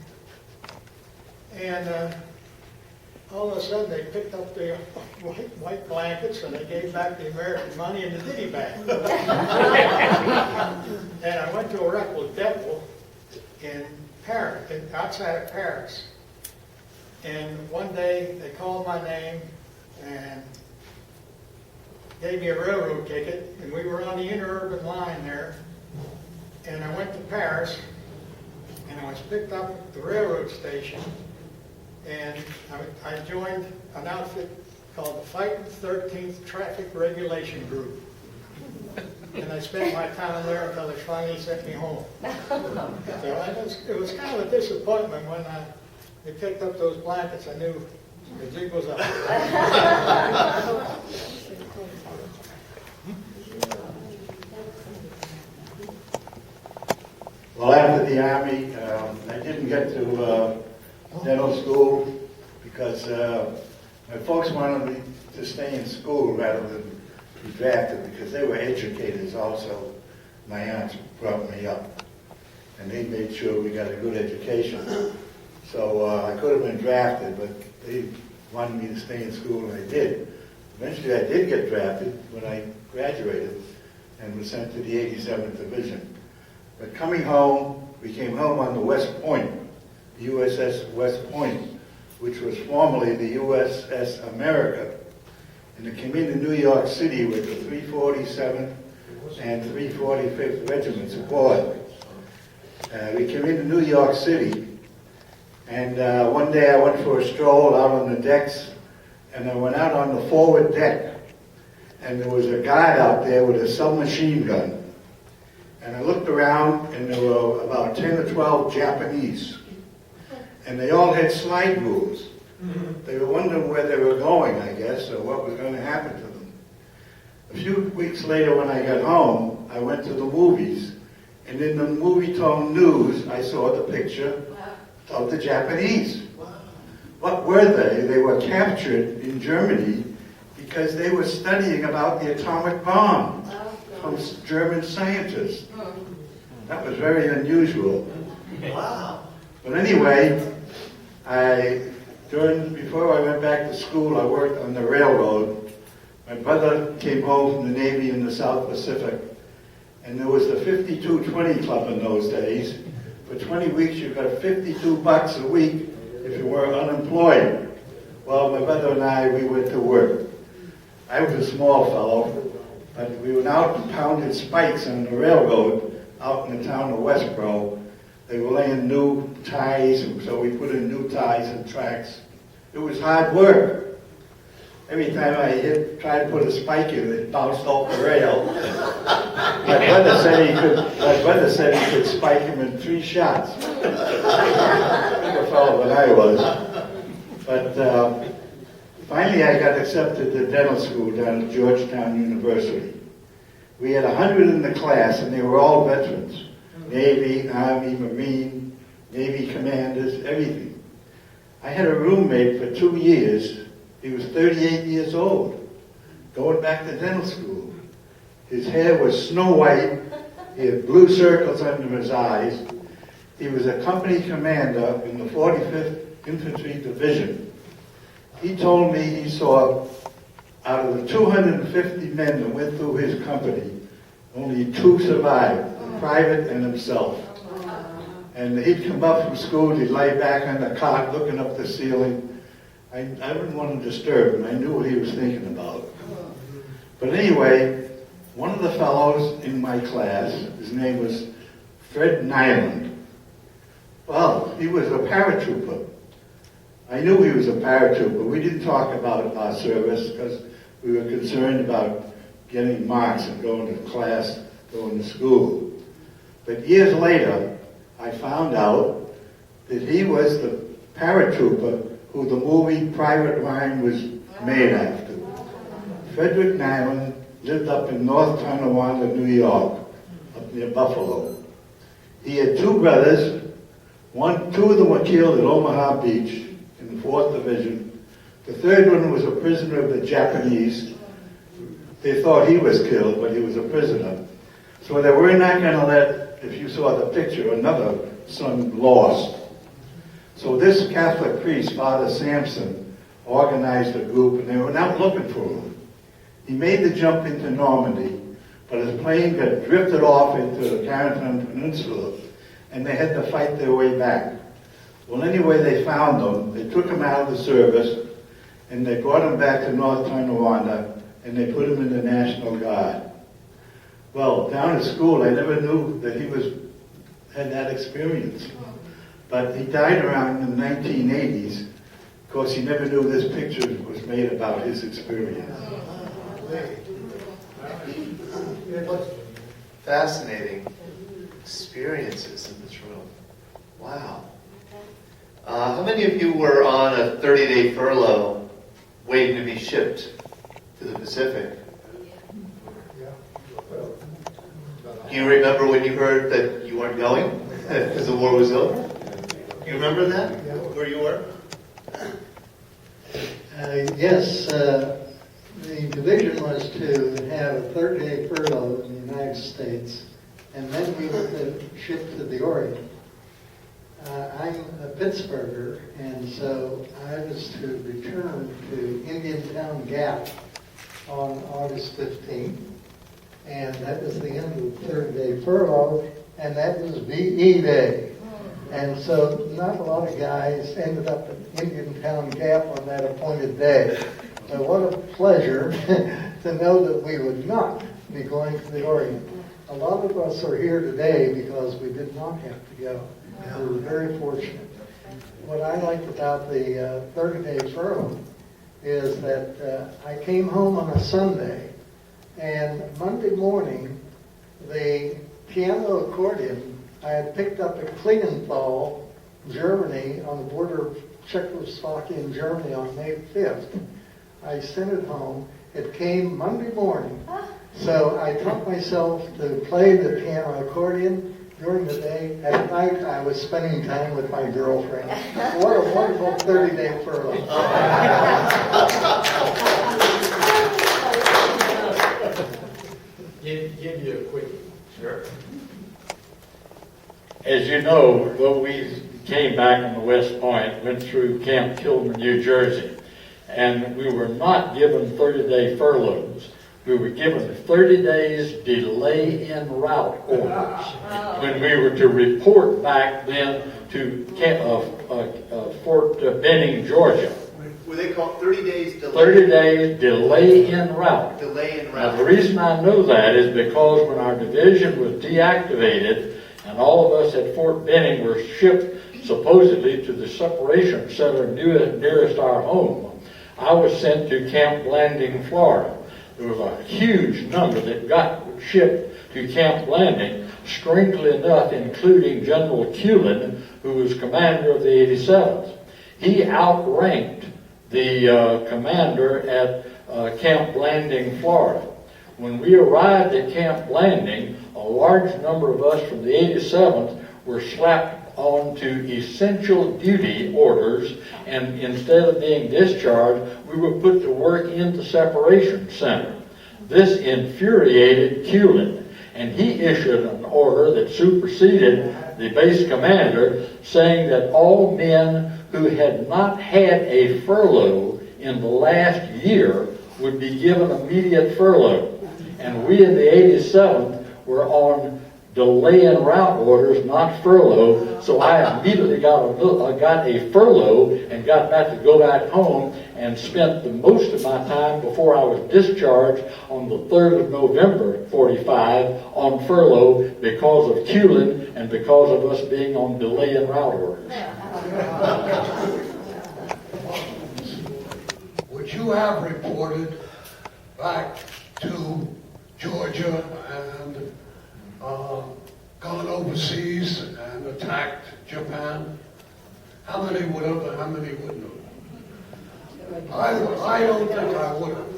And all of a sudden they picked up the white blankets and they gave back the American money in the ditty bag. And I went to a Rectal Depot in Paris, outside of Paris. And one day they called my name and gave me a railroad ticket, and we were on the interurban line there. And I went to Paris, and I was picked up at the railroad station, and I joined an outfit called the Fighting 13th Traffic Regulation Group. And I spent my time there until they finally sent me home. So it was kind of a disappointment when they picked up those blankets. I knew the jig was up. Well, after the Army, I didn't get to dental school because my folks wanted me to stay in school rather than be drafted because they were educators also. My aunts brought me up, and they made sure we got a good education. So I could have been drafted, but they wanted me to stay in school, and I did. Eventually, I did get drafted when I graduated and was sent to the 87th Division. But coming home, we came home on the West Point, the USS West Point, which was formerly the USS America. And it came into New York City with the 347th and 345th Regiments aboard. We came into New York City, and one day I went for a stroll out on the decks, and I went out on the forward deck, and there was a guy out there with a submachine gun. And I looked around, and there were about 10 or 12 Japanese. And they all had slide rules. They were wondering where they were going, I guess, or what was going to happen to them. A few weeks later, when I got home, I went to the movies. And in the Movie-Tone News, I saw the picture of the Japanese. What were they? They were captured in Germany because they were studying about the atomic bomb from German scientists. That was very unusual. Wow. But anyway, before I went back to school, I worked on the railroad. My brother came home from the Navy in the South Pacific, and there was the 52-20 club in those days. For 20 weeks, you got $52 a week if you were unemployed. Well, my brother and I, we went to work. I was a small fellow, but we went out and pounded spikes on the railroad out in the town of Westboro. They were laying new ties, and so we put in new ties and tracks. It was hard work. Every time I tried to put a spike in, it bounced off the rail. My brother said he could spike him in 3 shots. Bigger fellow than I was. But finally I got accepted to dental school down at Georgetown University. We had 100 in the class, and they were all veterans. Navy, Army, Marine, Navy commanders, everything. I had a roommate for 2 years. He was 38 years old, going back to dental school. His hair was snow white. He had blue circles under his eyes. He was a company commander in the 45th Infantry Division. He told me he saw, out of the 250 men that went through his company, only 2 survived, a private and himself. And he'd come up from school, he'd lay back on the cot looking up the ceiling. I didn't want to disturb him. I knew what he was thinking about. But anyway, one of the fellows in my class, his name was Fred Nyland. Well, he was a paratrooper. I knew he was a paratrooper. We didn't talk about our service because we were concerned about getting marks and going to class, going to school. But years later, I found out that he was the paratrooper who the movie Private Ryan was made after. Frederick Nyland lived up in North Tonawanda, New York, up near Buffalo. He had two brothers. Two of them were killed at Omaha Beach in the 4th Division. The third one was a prisoner of the Japanese. They thought he was killed, but he was a prisoner. So they were not going to let, if you saw the picture, another son lost. So this Catholic priest, Father Sampson, organized a group, and they were not looking for him. He made the jump into Normandy, but his plane got drifted off into the Carrington Peninsula, and they had to fight their way back. Well, anyway, they found him. They took him out of the service, and they brought him back to North Tonawanda, and they put him in the National Guard. Well, down at school, I never knew that he had that experience. But he died around in the 1980s. Of course, he never knew this picture was made about his experience. Fascinating experiences in this room. Wow. How many of you were on a 30-day furlough waiting to be shipped to the Pacific? Do you remember when you heard that you weren't going because the war was over? Do you remember that? Where you were? Yes, the division was to have a 30-day furlough in the United States, and then we were shipped to the Orient. I'm a Pittsburgher, and so I was to return to Indiantown Gap on August 15th, and that was the end of the 30-day furlough, and that was VE Day. And so not a lot of guys ended up at Indiantown Gap on that appointed day. So what a pleasure to know that we would not be going to the Orient. A lot of us are here today because we did not have to go. We were very fortunate. What I liked about the 30-day furlough is that I came home on a Sunday, and Monday morning, the piano accordion I had picked up at Klingenthal, Germany, on the border of Czechoslovakia and Germany on May 5th. I sent it home. It came Monday morning. So I taught myself to play the piano accordion during the day. At night, I was spending time with my girlfriend. What a wonderful 30-day furlough. Give you a quick. Sure. As you know, when we came back on the West Point, went through Camp Kilmer, New Jersey, and we were not given 30-day furloughs. We were given 30 days delay in route orders when we were to report back then to Fort Benning, Georgia. Were they called 30 days delay? 30 days delay in route. Delay in Now, route. the reason I know that is because when our division was deactivated and all of us at Fort Benning were shipped supposedly to the separation center nearest our home, I was sent to Camp Blanding, Florida. There was a huge number that got shipped to Camp Blanding, strangely enough, including General Culin, who was commander of the 87th. He outranked the commander at Camp Blanding, Florida. When we arrived at Camp Blanding, a large number of us from the 87th were slapped onto essential duty orders, and instead of being discharged, we were put to work in the separation center. This infuriated Culin, and he issued an order that superseded the base commander, saying that all men who had not had a furlough in the last year would be given immediate furlough. And we in the 87th were on delay in route orders, not furlough. So I immediately got a furlough and got back to go back home and spent the most of my time before I was discharged on the 3rd of November, 45, on furlough because of Culin and because of us being on delay in route orders. Would you have reported back to Georgia and gone overseas and attacked Japan? How many would have and how many wouldn't have? I don't think I would have.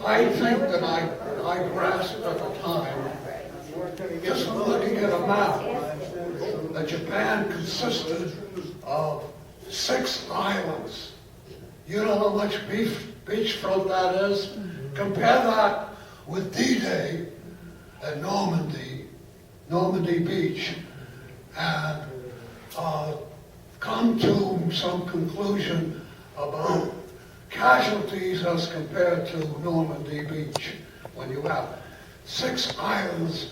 I think that I grasped at the time, just from looking at a map, that Japan consisted of 6 islands. You know how much beachfront that is? Compare that with D-Day at Normandy Beach, and come to some conclusion about casualties as compared to Normandy Beach, when you have 6 islands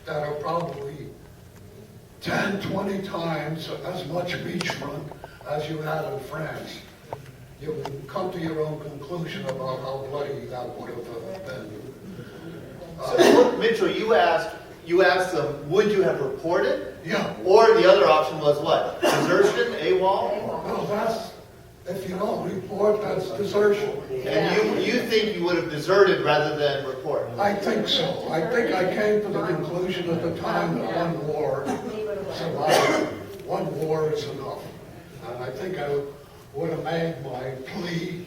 that are probably 10, 20 times as much beachfront as you had in France. You can come to your own conclusion about how bloody that would have been. So, Mitchell, you asked them, would you have reported? Yeah. Or the other option was what? Desertion, AWOL? Well, that's, if you don't report, that's desertion. And you think you would have deserted rather than report? I think so. I think I came to the conclusion at the time that one war survived. One war is enough. And I think I would have made my plea,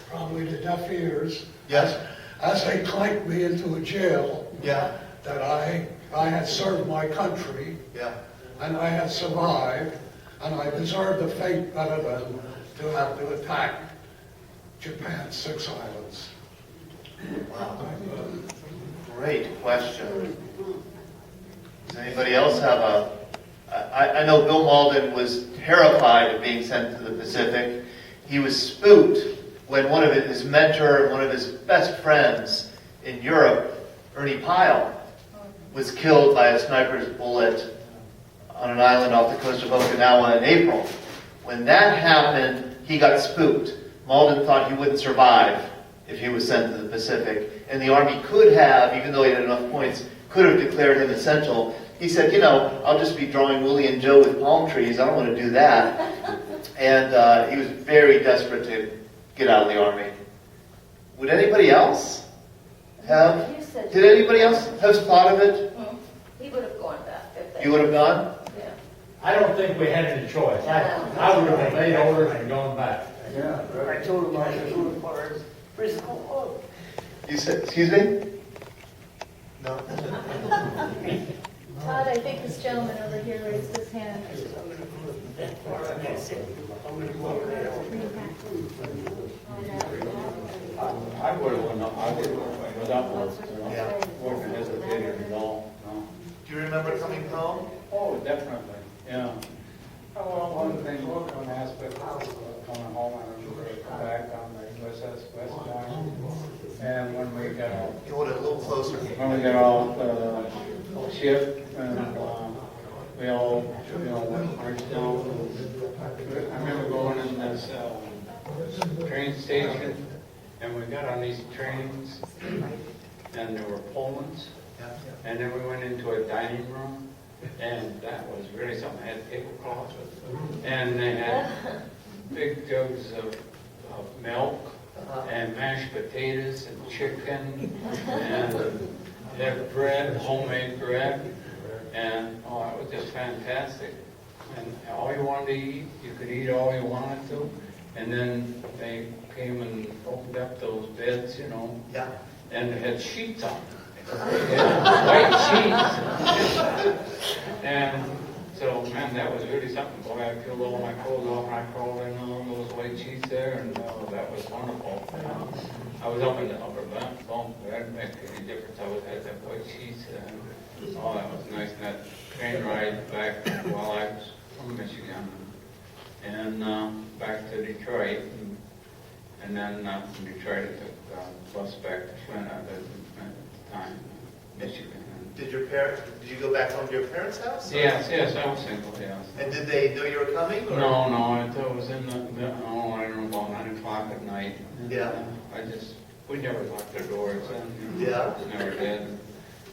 probably to deaf ears, Yes. as they clanked me into a jail, Yeah. that I had served my country, Yeah. and I had survived, and I deserved a fate better than to have to attack Japan's 6 islands. Wow. Great question. Does anybody else have I know Bill Malden was terrified of being sent to the Pacific. He was spooked when one of his mentor, one of his best friends in Europe, Ernie Pyle, was killed by a sniper's bullet on an island off the coast of Okinawa in April. When that happened, he got spooked. Malden thought he wouldn't survive if he was sent to the Pacific. And the Army could have, even though he had enough points, could have declared him essential. He said, I'll just be drawing Willie and Joe with palm trees. I don't want to do that. And he was very desperate to get out of the Army. Would anybody else have? Did anybody else have thought of it? He would have gone back. If they- You would have gone? Yeah. I don't think we had any choice. I would have obeyed orders and gone back. I told him I was going for his physical. You said, excuse me? No. Todd, I think this gentleman over here raised his hand. I would have went up, wasn't hesitating at all, no. Do you remember coming home? Oh, definitely, yeah. Well, one thing, one aspect of coming home, I remember come back on the USS West Point, and when we got off, You want it a little closer. when we got off ship, and we all, went marched down. I remember going in this train station, and we got on these trains, and there were Pullmans, and then we went into a dining room. And that was really something. They had tablecloths, and they had big jugs of milk and mashed potatoes and chicken and they had bread, homemade bread, and it was just fantastic. And all you wanted to eat, you could eat all you wanted to. And then they came and opened up those beds, Yeah. and they had sheets on them. White sheets. And so, man, that was really something. Boy, I peeled all my clothes off and I crawled in on those white sheets there, and that was wonderful. I was up in the upper bunk, but that didn't make any difference. I had that white sheets, and that was nice. And that train ride back while I was from Michigan, and back to Detroit, and then from Detroit I took bus back to Flint at the time, Michigan. did you go back home to your parents' house? Yes, I was single, yes. And did they know you were coming? Or? No, it was in I don't know, about 9 o'clock at night. And, Yeah. we never locked the doors and, Yeah. never did.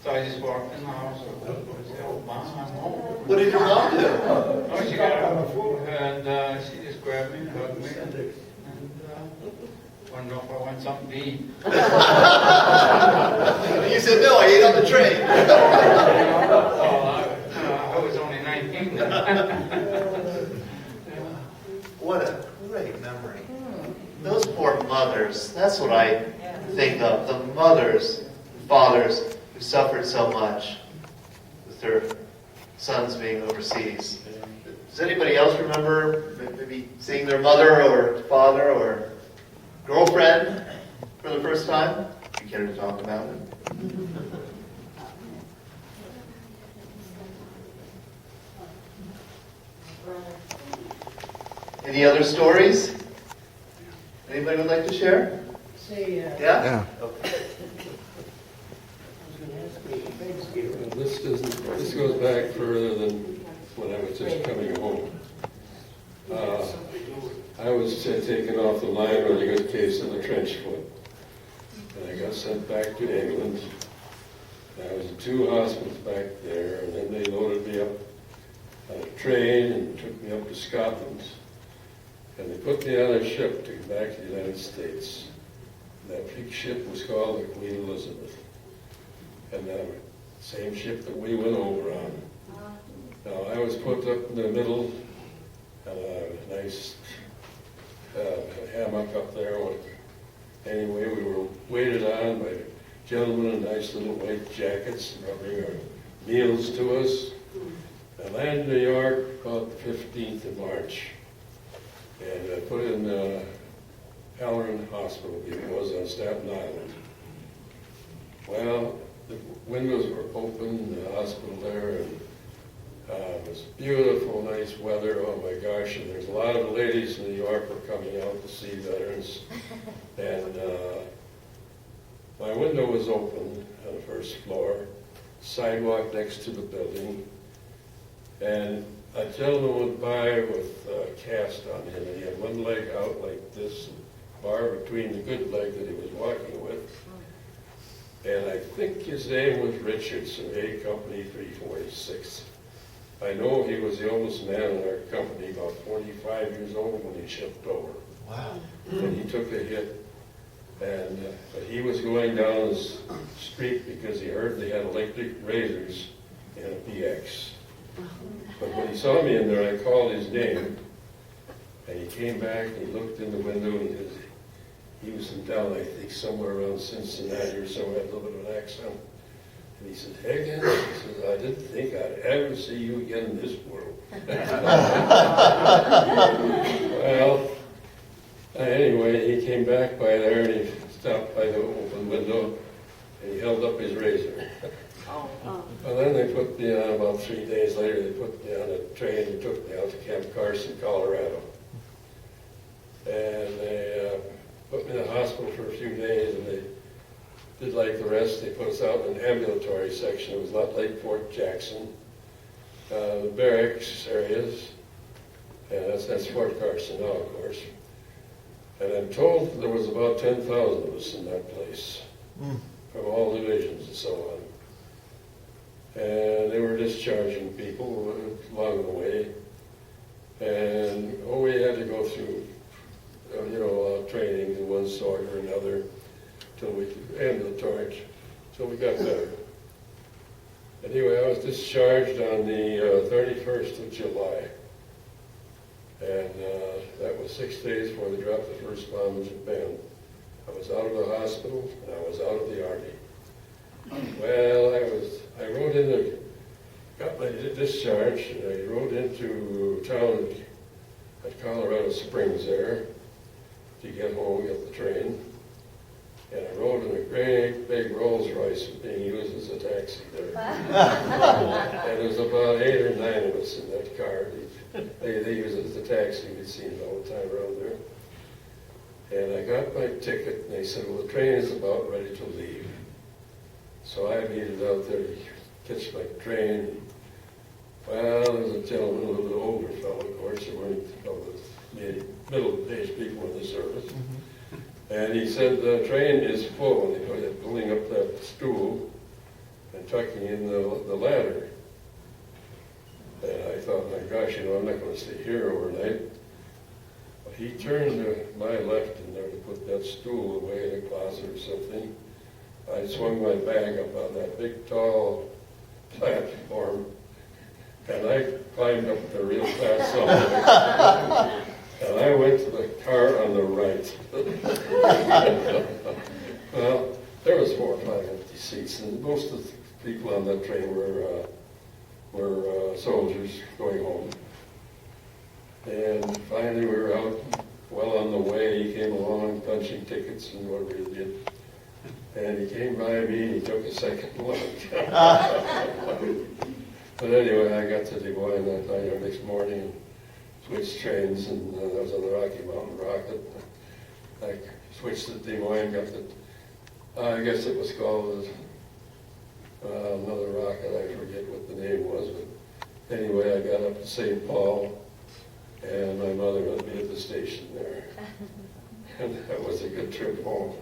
So I just walked in the house and said, oh, Mom, I'm home. What did your mom do? Oh, she got up and she just grabbed me and hugged me and wanted to know if I want something to eat. You said, no, I ate on the train. I was only 19 then. What a great memory. Those poor mothers, that's what I think of. The mothers, fathers who suffered so much with their sons being overseas. Does anybody else remember maybe seeing their mother or father or girlfriend for the first time? Do you care to talk about it? Any other stories? Anybody would like to share? Yeah? Yeah. Okay. This goes back further than when I was just coming home. I was taken off the line with a good case of the trench foot. And I got sent back to England. I was in 2 hospitals back there, and then they loaded me up on a train and took me up to Scotland. And they put me on a ship to go back to the United States. That big ship was called the Queen Elizabeth. And same ship that we went over on. Now, I was put up in the middle, a nice hammock up there. Anyway, we were waited on by gentlemen in nice little white jackets, bringing our meals to us. I landed in New York about the 15th of March. And I put in Halloran Hospital, it was on Staten Island. Well, the windows were open in the hospital there, and it was beautiful, nice weather. Oh my gosh, and there's a lot of ladies in New York were coming out to see veterans. And my window was open on the first floor, sidewalk next to the building, and a gentleman went by with a cast on him, and he had one leg out like this, bar between the good leg that he was walking with. And I think his name was Richardson, A Company 346. I know he was the oldest man in our company, about 45 years old when he shipped over. Wow. And he took a hit, and but he was going down the street because he heard they had electric razors in a PX. But when he saw me in there, I called his name, and he came back and he looked in the window, and he was in town, I think, somewhere around Cincinnati or somewhere, had a little bit of an accent. And he said, Higgins, he says, I didn't think I'd ever see you again in this world. Well, anyway, he came back by there and he stopped by the open window and he held up his razor. Well, then they put me on, about 3 days later, they put me on a train and took me out to Camp Carson, Colorado. And they put me in the hospital for a few days, and they did like the rest. They put us out in an ambulatory section. It was a lot like Fort Jackson, the barracks areas, and that's Fort Carson now, of course. And I'm told there was about 10,000 of us in that place, from all divisions and so on. And they were discharging people along the way, and we had to go through training in one sort or another till we ambulatory till we got better. Anyway, I was discharged on the 31st of July, and that was 6 days before they dropped the first bomb in Japan. I was out of the hospital and I was out of the Army. Well, I rode in got my discharge, and I rode into town at Colorado Springs there to get home, get the train. And I rode in a great big Rolls Royce being used as a taxi there. And there was about 8 or 9 of us in that car. They used it as a taxi. We'd seen it all the time around there. And I got my ticket, and they said, well, the train is about ready to leave. So I made it out there to catch my train. Well, there was a gentleman, a little bit older fellow, of course, there weren't middle-aged people in the service. And he said, the train is full, and he was pulling up that stool and tucking in the ladder. And I thought, my gosh, I'm not going to stay here overnight. But he turned to my left in there to put that stool away in a closet or something. I swung my bag up on that big, tall platform, and I climbed up there real fast on and I went to the car on the right. Well, there was 4 or 5 empty seats, and most of the people on that train were soldiers going home. And finally we were out, well on the way. He came along punching tickets and whatever he did. And he came by me and he took a second look. But anyway, I got to Des Moines that night or next morning and switched trains, and I was on the Rocky Mountain Rocket. I switched to Des Moines, got the, I guess it was called another rocket, I forget what the name was, but anyway, I got up to St. Paul, and my mother met me at the station there. And that was a good trip home.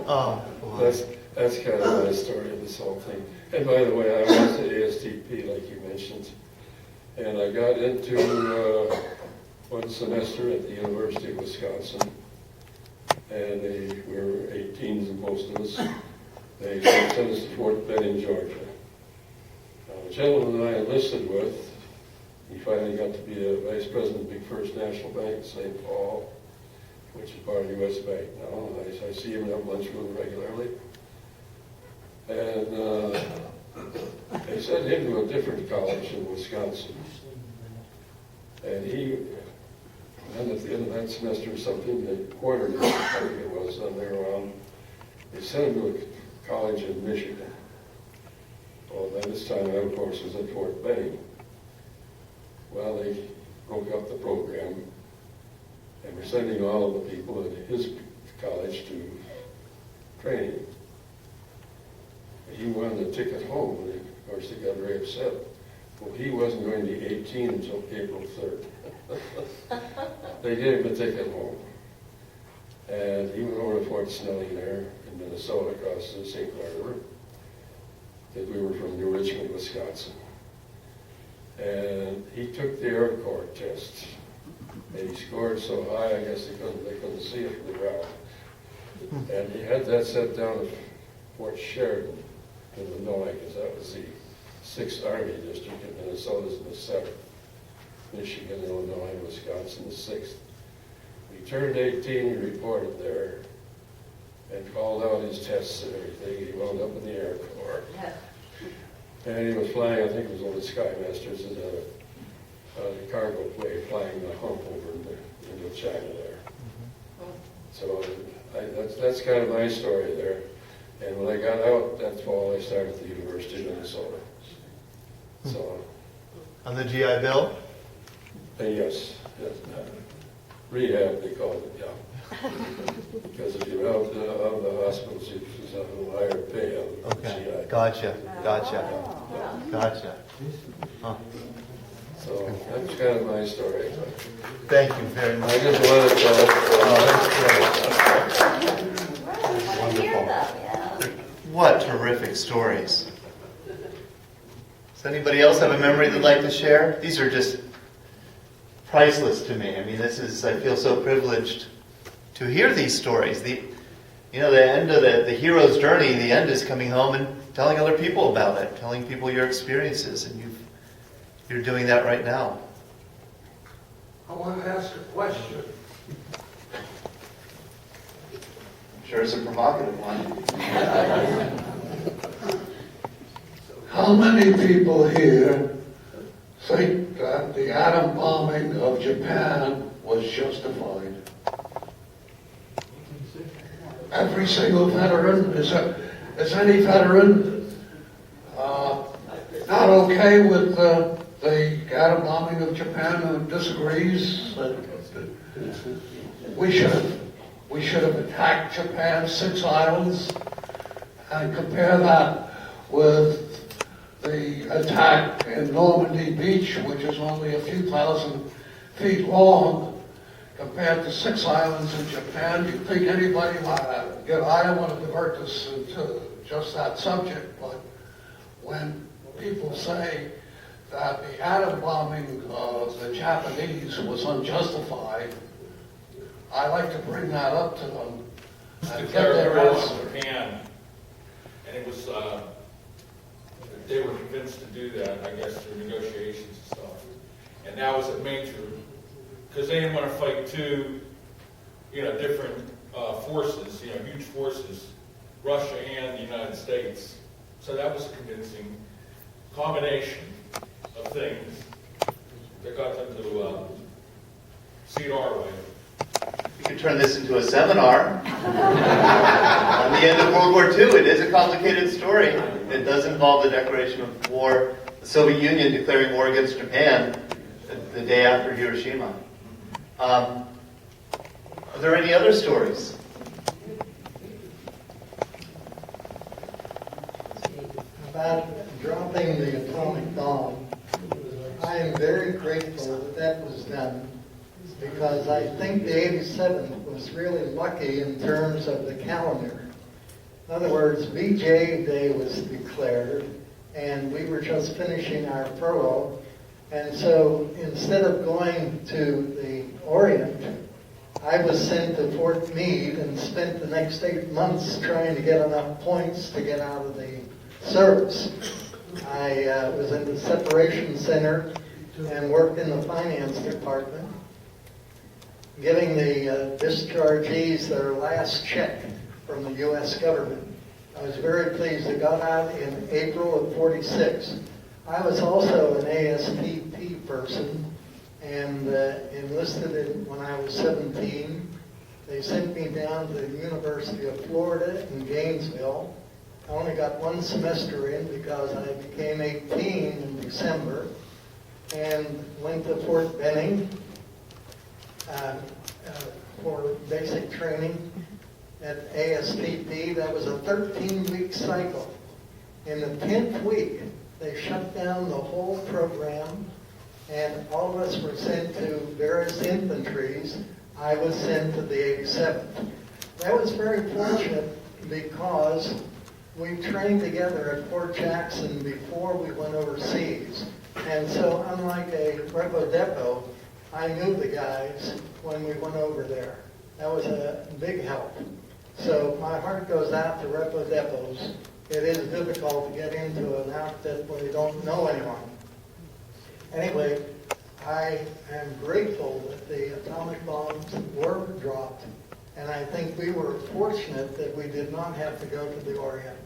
Oh, boy. That's kind of my story of this whole thing. And by the way, I was at ASTP, like you mentioned, and I got into one semester at the University of Wisconsin, and we were 18s, and most of us. They sent us to Fort Benning, Georgia. The gentleman that I enlisted with, he finally got to be a vice president of Big First National Bank in St. Paul, which is part of U.S. Bank now. I see him at lunchroom regularly. And they sent him to a different college in Wisconsin. And then at the end of that semester or something, they quartered him, I think it was, on their own. They sent him to a college in Michigan. Well, by this time, I, of course, was at Fort Benning. Well, they broke up the program, and we're sending all of the people at his college to training. He wanted a ticket home, and of course they got very upset. Well, he wasn't going to be 18 until April 3rd. They gave him a ticket home. And he went over to Fort Snelling there in Minnesota, across the St. Clair River, because we were from New Richmond, Wisconsin. And he took the Air Corps test. And he scored so high, I guess they couldn't see it from the ground. And he had that set down at Fort Sheridan in Illinois, because that was the 6th Army District, and Minnesota's in the 7th. Michigan, Illinois, Wisconsin, the 6th. He turned 18, he reported there, and called out his tests and everything. He wound up in the Air Corps. And he was flying, I think it was one of the Skymasters, in a cargo plane, flying the hump over into China there. So that's kind of my story there. And when I got out that fall, I started at the University of Minnesota. So. On the GI Bill? Yes. Rehab, they called it, yeah. Because if you're out of the hospitals, it's a little higher pay on the GI. Gotcha. Huh. So that's kind of my story. Thank you very much. I just wanted to Wonderful. What terrific stories. Does anybody else have a memory they'd like to share? These are just priceless to me. I mean, I feel so privileged to hear these stories. The end of the hero's journey, the end is coming home and telling other people about it, telling people your experiences, and you're doing that right now. I want to ask a question. Sure, it's a provocative one. How many people here think that the atom bombing of Japan was justified? Every single veteran? Is any veteran not okay with the atom bombing of Japan, who disagrees that we should have attacked Japan, 6 islands, and compare that with the attack in Normandy Beach, which is only a few thousand feet long, compared to 6 islands in Japan. Do you think anybody might I don't want to divert this into just that subject, but when people say that the atom bombing of the Japanese was unjustified, I like to bring that up to them and get their answer. Japan, and it was, they were convinced to do that, I guess, through negotiations and stuff. And that was a major, because they didn't want to fight two, different forces, huge forces, Russia and the United States. So that was a convincing combination of things that got them to see it our way. We could turn this into a seminar on the end of World War II. It is a complicated story. It does involve the declaration of war, the Soviet Union declaring war against Japan the day after Hiroshima. Are there any other stories? About dropping the atomic bomb, I am very grateful that that was done, because I think the 87th was really lucky in terms of the calendar. In other words, VJ Day was declared, and we were just finishing our furlough, and so instead of going to the Orient, I was sent to Fort Meade and spent the next 8 months trying to get enough points to get out of the service. I was in the separation center and worked in the finance department, giving the dischargees their last check from the U.S. government. I was very pleased. I got out in April of '46. I was also an ASPP person and enlisted when I was 17. They sent me down to the University of Florida in Gainesville. I only got 1 semester in because I became 18 in December, and went to Fort Benning for basic training at ASPP. That was a 13-week cycle. In the 10th week, they shut down the whole program, and all of us were sent to various infantries. I was sent to the 87th. That was very fortunate because we trained together at Fort Jackson before we went overseas. And so unlike a Repo Depot, I knew the guys when we went over there. That was a big help. So my heart goes out to Repo Depots. It is difficult to get into an outfit where you don't know anyone. Anyway, I am grateful that the atomic bombs were dropped, and I think we were fortunate that we did not have to go to the Orient.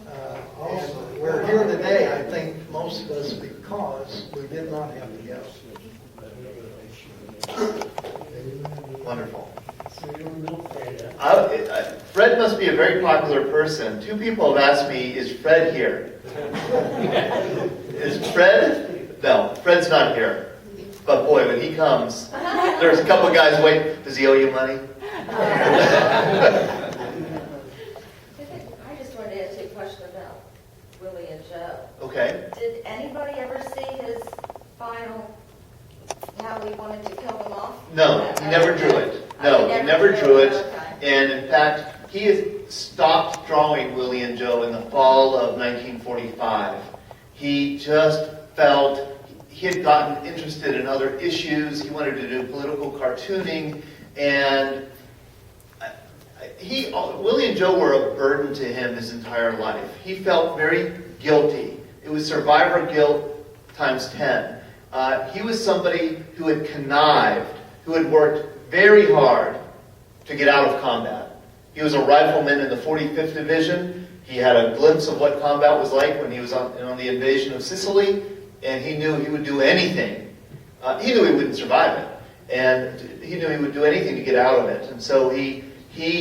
And we're here today, I think, most of us, because we did not have to go. Wonderful. Fred must be a very popular person. 2 people have asked me, is Fred here? Is Fred? No, Fred's not here. But boy, when he comes, there's a couple guys waiting. Does he owe you money? I just wanted to ask you a question about Willie and Joe. Okay. Did anybody ever see his final, how he wanted to kill him off? No, he never drew it. No, he never drew it. Okay. And in fact, he has stopped drawing Willie and Joe in the fall of 1945. He just felt he had gotten interested in other issues. He wanted to do political cartooning, and Willie and Joe were a burden to him his entire life. He felt very guilty. It was survivor guilt times 10. He was somebody who had connived, who had worked very hard to get out of combat. He was a rifleman in the 45th Division. He had a glimpse of what combat was like when he was on the invasion of Sicily, and he knew he would do anything. He knew he wouldn't survive it, and he knew he would do anything to get out of it. And so he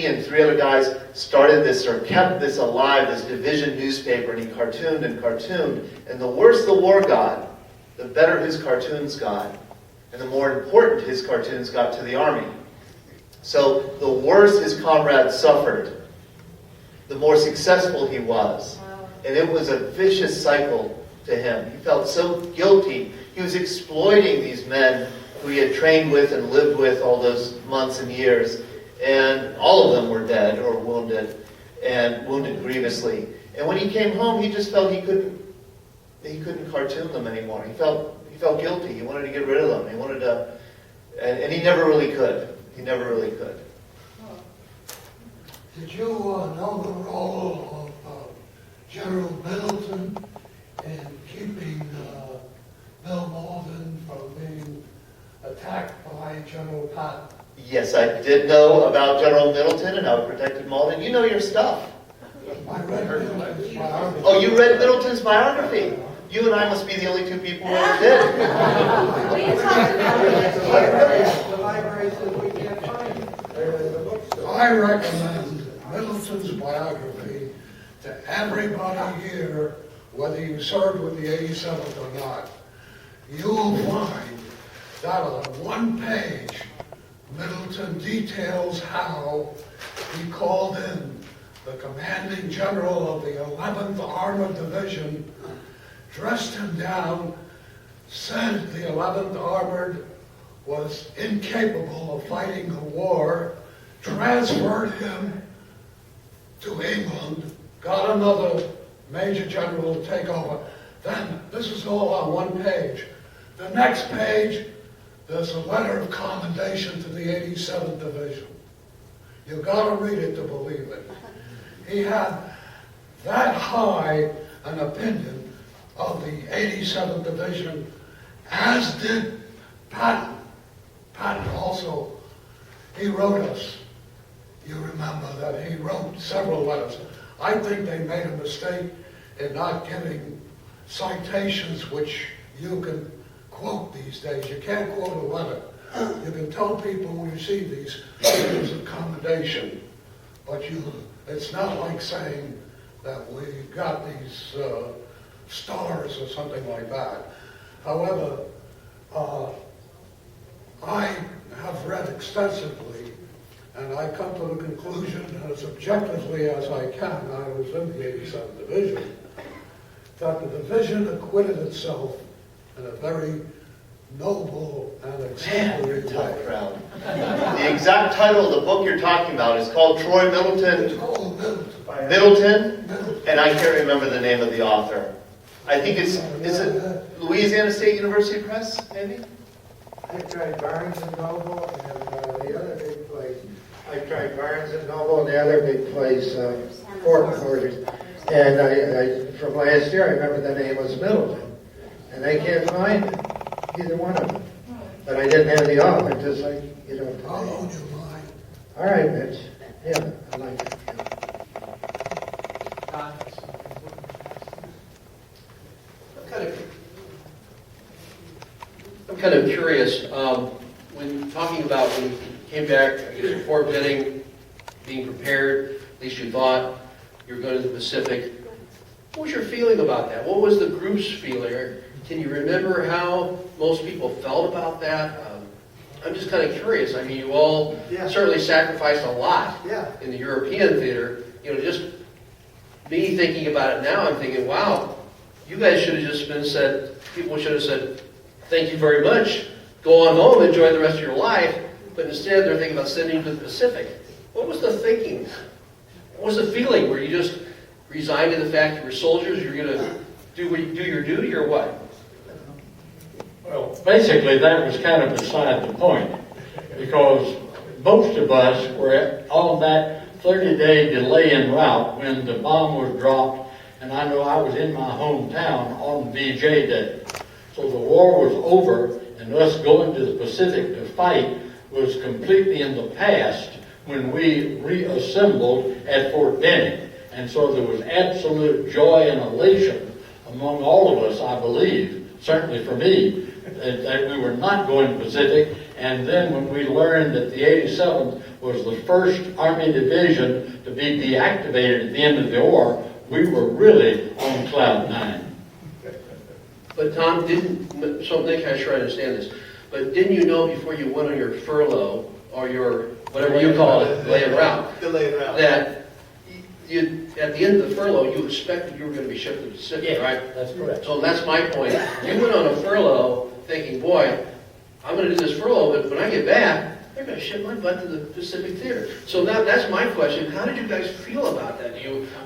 and 3 other guys started this, or kept this alive, this division newspaper, and he cartooned and cartooned. And the worse the war got, the better his cartoons got, and the more important his cartoons got to the Army. So the worse his comrades suffered, the more successful he was. And it was a vicious cycle to him. He felt so guilty. He was exploiting these men who he had trained with and lived with all those months and years. And all of them were dead or wounded, and wounded grievously. And when he came home, he just felt he couldn't cartoon them anymore. He felt guilty. He wanted to get rid of them. He wanted to, and he never really could. He never really could. Did you know the role of General Middleton in keeping Bill Malden from being attacked by General Patton? Yes, I did know about General Middleton and how he protected Malden. You know your stuff. I read Middleton's biography. Oh, you read Middleton's biography? You and I must be the only two people who ever did. The library says we can't find it. I recommend Middleton's biography to everybody here, whether you served with the 87th or not. You'll find that on one page, Middleton details how he called in the commanding general of the 11th Armored Division, dressed him down, said the 11th Armored was incapable of fighting the war, transferred him to England, got another major general to take over. Then, this is all on one page. The next page, there's a letter of commendation to the 87th Division. You've got to read it to believe it. He had that high an opinion of the 87th Division, as did Patton. Patton also, he wrote us. You remember that he wrote several letters. I think they made a mistake in not giving citations which you can quote these days. You can't quote a letter. You can tell people when you see these letters of commendation, but it's not like saying that we got these stars or something like that. However, I have read extensively, and I come to the conclusion, as objectively as I can, I was in the 87th Division, that the division acquitted itself in a very noble and exemplary Tough way. crowd. The exact title of the book you're talking about is called Troy Middleton. It's called Middleton. Middleton? And I can't remember the name of the author. I think is it Louisiana State University Press, maybe? I tried Barnes and Noble and the other big place. I tried Barnes and Noble and the other big place, Fort Quarters. And I from last year, I remember the name was Middleton. And I can't find it, either one of them. But I didn't have the author, just like you don't. I'll loan you mine. All right, Mitch. Yeah, I like it. I'm kind of curious, when talking about when you came back, I guess before Benning, being prepared, at least you thought you were going to the Pacific. What was your feeling about that? What was the group's feeling? Can you remember how most people felt about that? I'm just kind of curious. I mean, you all certainly sacrificed a lot in the European theater. You know, just me thinking about it now, I'm thinking, wow, you guys should have just been said, people should have said, thank you very much, go on home, enjoy the rest of your life. But instead, they're thinking about sending you to the Pacific. What was the thinking? What was the feeling? Were you just resigned to the fact you were soldiers, you're going to do your duty, or what? Well, basically, that was kind of beside the point, because most of us were on that 30-day delay en route when the bomb was dropped, and I know I was in my hometown on VJ Day. So the war was over, and us going to the Pacific to fight was completely in the past when we reassembled at Fort Benning. And so there was absolute joy and elation among all of us, I believe, certainly for me, that we were not going to the Pacific. And then when we learned that the 87th was the first Army Division to be deactivated at the end of the war, we were really on cloud nine. But Tom, so Nick, I'm sure I understand this, but didn't you know before you went on your furlough, or your, whatever you call it, lay en route, The lay en route. that at the end of the furlough, you expected you were going to be shipped to the Pacific, Yeah, right? that's correct. So that's my point. You went on a furlough thinking, boy, I'm going to do this furlough, but when I get back, they're going to ship my butt to the Pacific Theater. So now that's my question. How did you guys feel about that?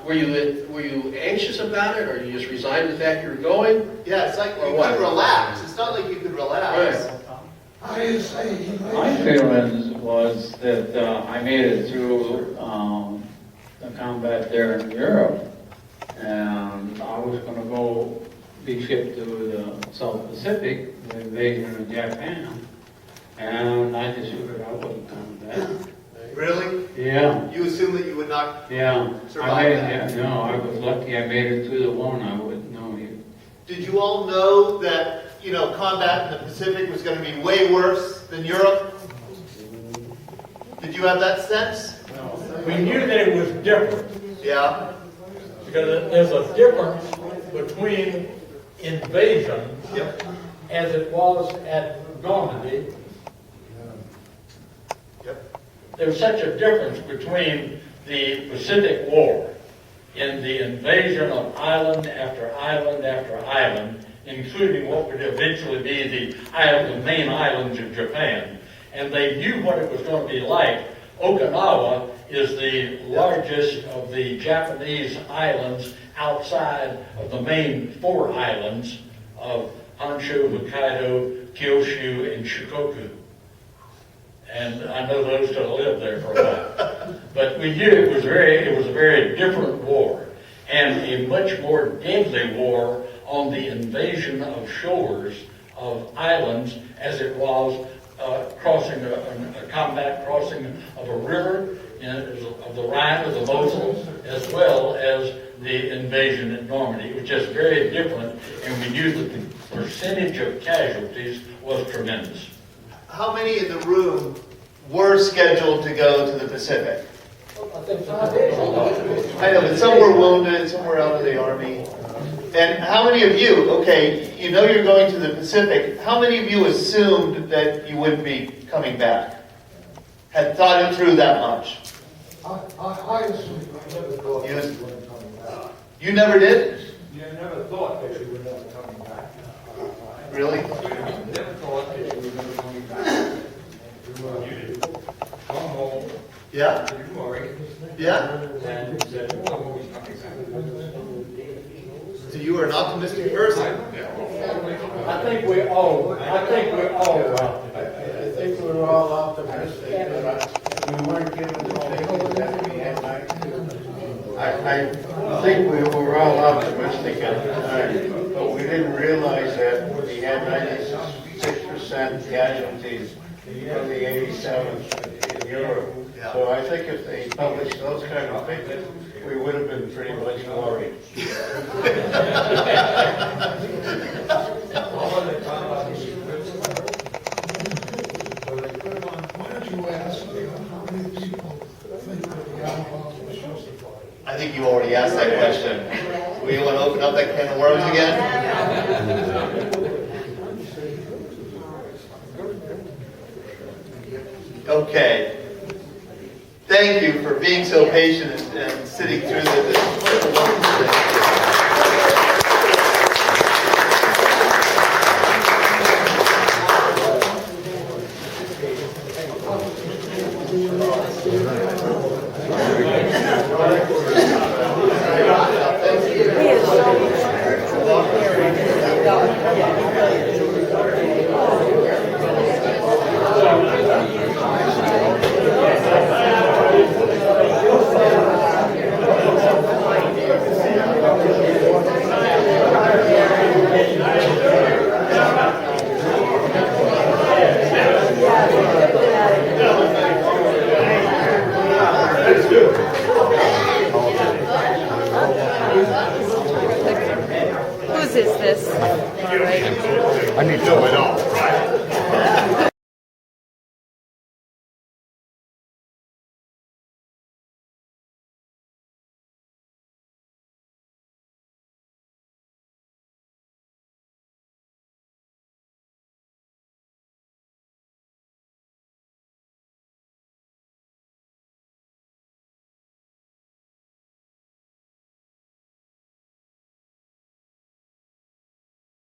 Were you anxious about it, or you just resigned to the fact you were going? Yeah, it's like Or you what? could relax. It's not like you could relax. Right. I say, My feelings was that I made it through the combat there in Europe, and I was going to go be shipped to the South Pacific, the invasion of Japan, and I just figured I wasn't coming back. Really? Yeah, You assume that you would not yeah. survive that? No, I was lucky I made it through the one. I wouldn't know you. Did you all know that, combat in the Pacific was going to be way worse than Europe? Did you have that sense? We knew that it was different, Yeah? because there's a difference between invasion Yep. as it was at Normandy. Yep. There's such a difference between the Pacific War in the invasion of island after island after island, including what would eventually be the main islands of Japan. And they knew what it was going to be like. Okinawa is the largest of the Japanese islands outside of the main 4 islands of Honshu, Hokkaido, Kyushu, and Shikoku. And I know those that lived there for a while. But we knew it was a very different war, and a much more deadly war on the invasion of shores of islands as it was crossing a combat crossing of a river, of the Rhine or the Mosel, as well as the invasion at Normandy. It was just very different, and we knew that the percentage of casualties was tremendous. How many in the room were scheduled to go to the Pacific? I know, but some were wounded, some were out of the Army. And how many of you, okay, you're going to the Pacific, how many of you assumed that you wouldn't be coming back? Had thought it through that much? I assume I never thought You- you were coming back. You never did? You never thought that you were never coming back. Really? Never thought that you were never coming back. You did. Come home. Yeah? You worry. Yeah? And said, I'm always coming back. So you are an optimistic person? I think we all were. I think we were all optimistic, but we weren't given the things that we had like I think we were all optimistic at the time, but we didn't realize that we had 96% casualties from the 87th in Europe. So I think if they published those kind of figures, we would have been pretty much worried. Why don't you ask how many people think that the Alabama was justified? I think you already asked that question. We want to open up that can of worms again? Okay. Thank you for being so patient and sitting through this. Whose is this? I need to know it all, right?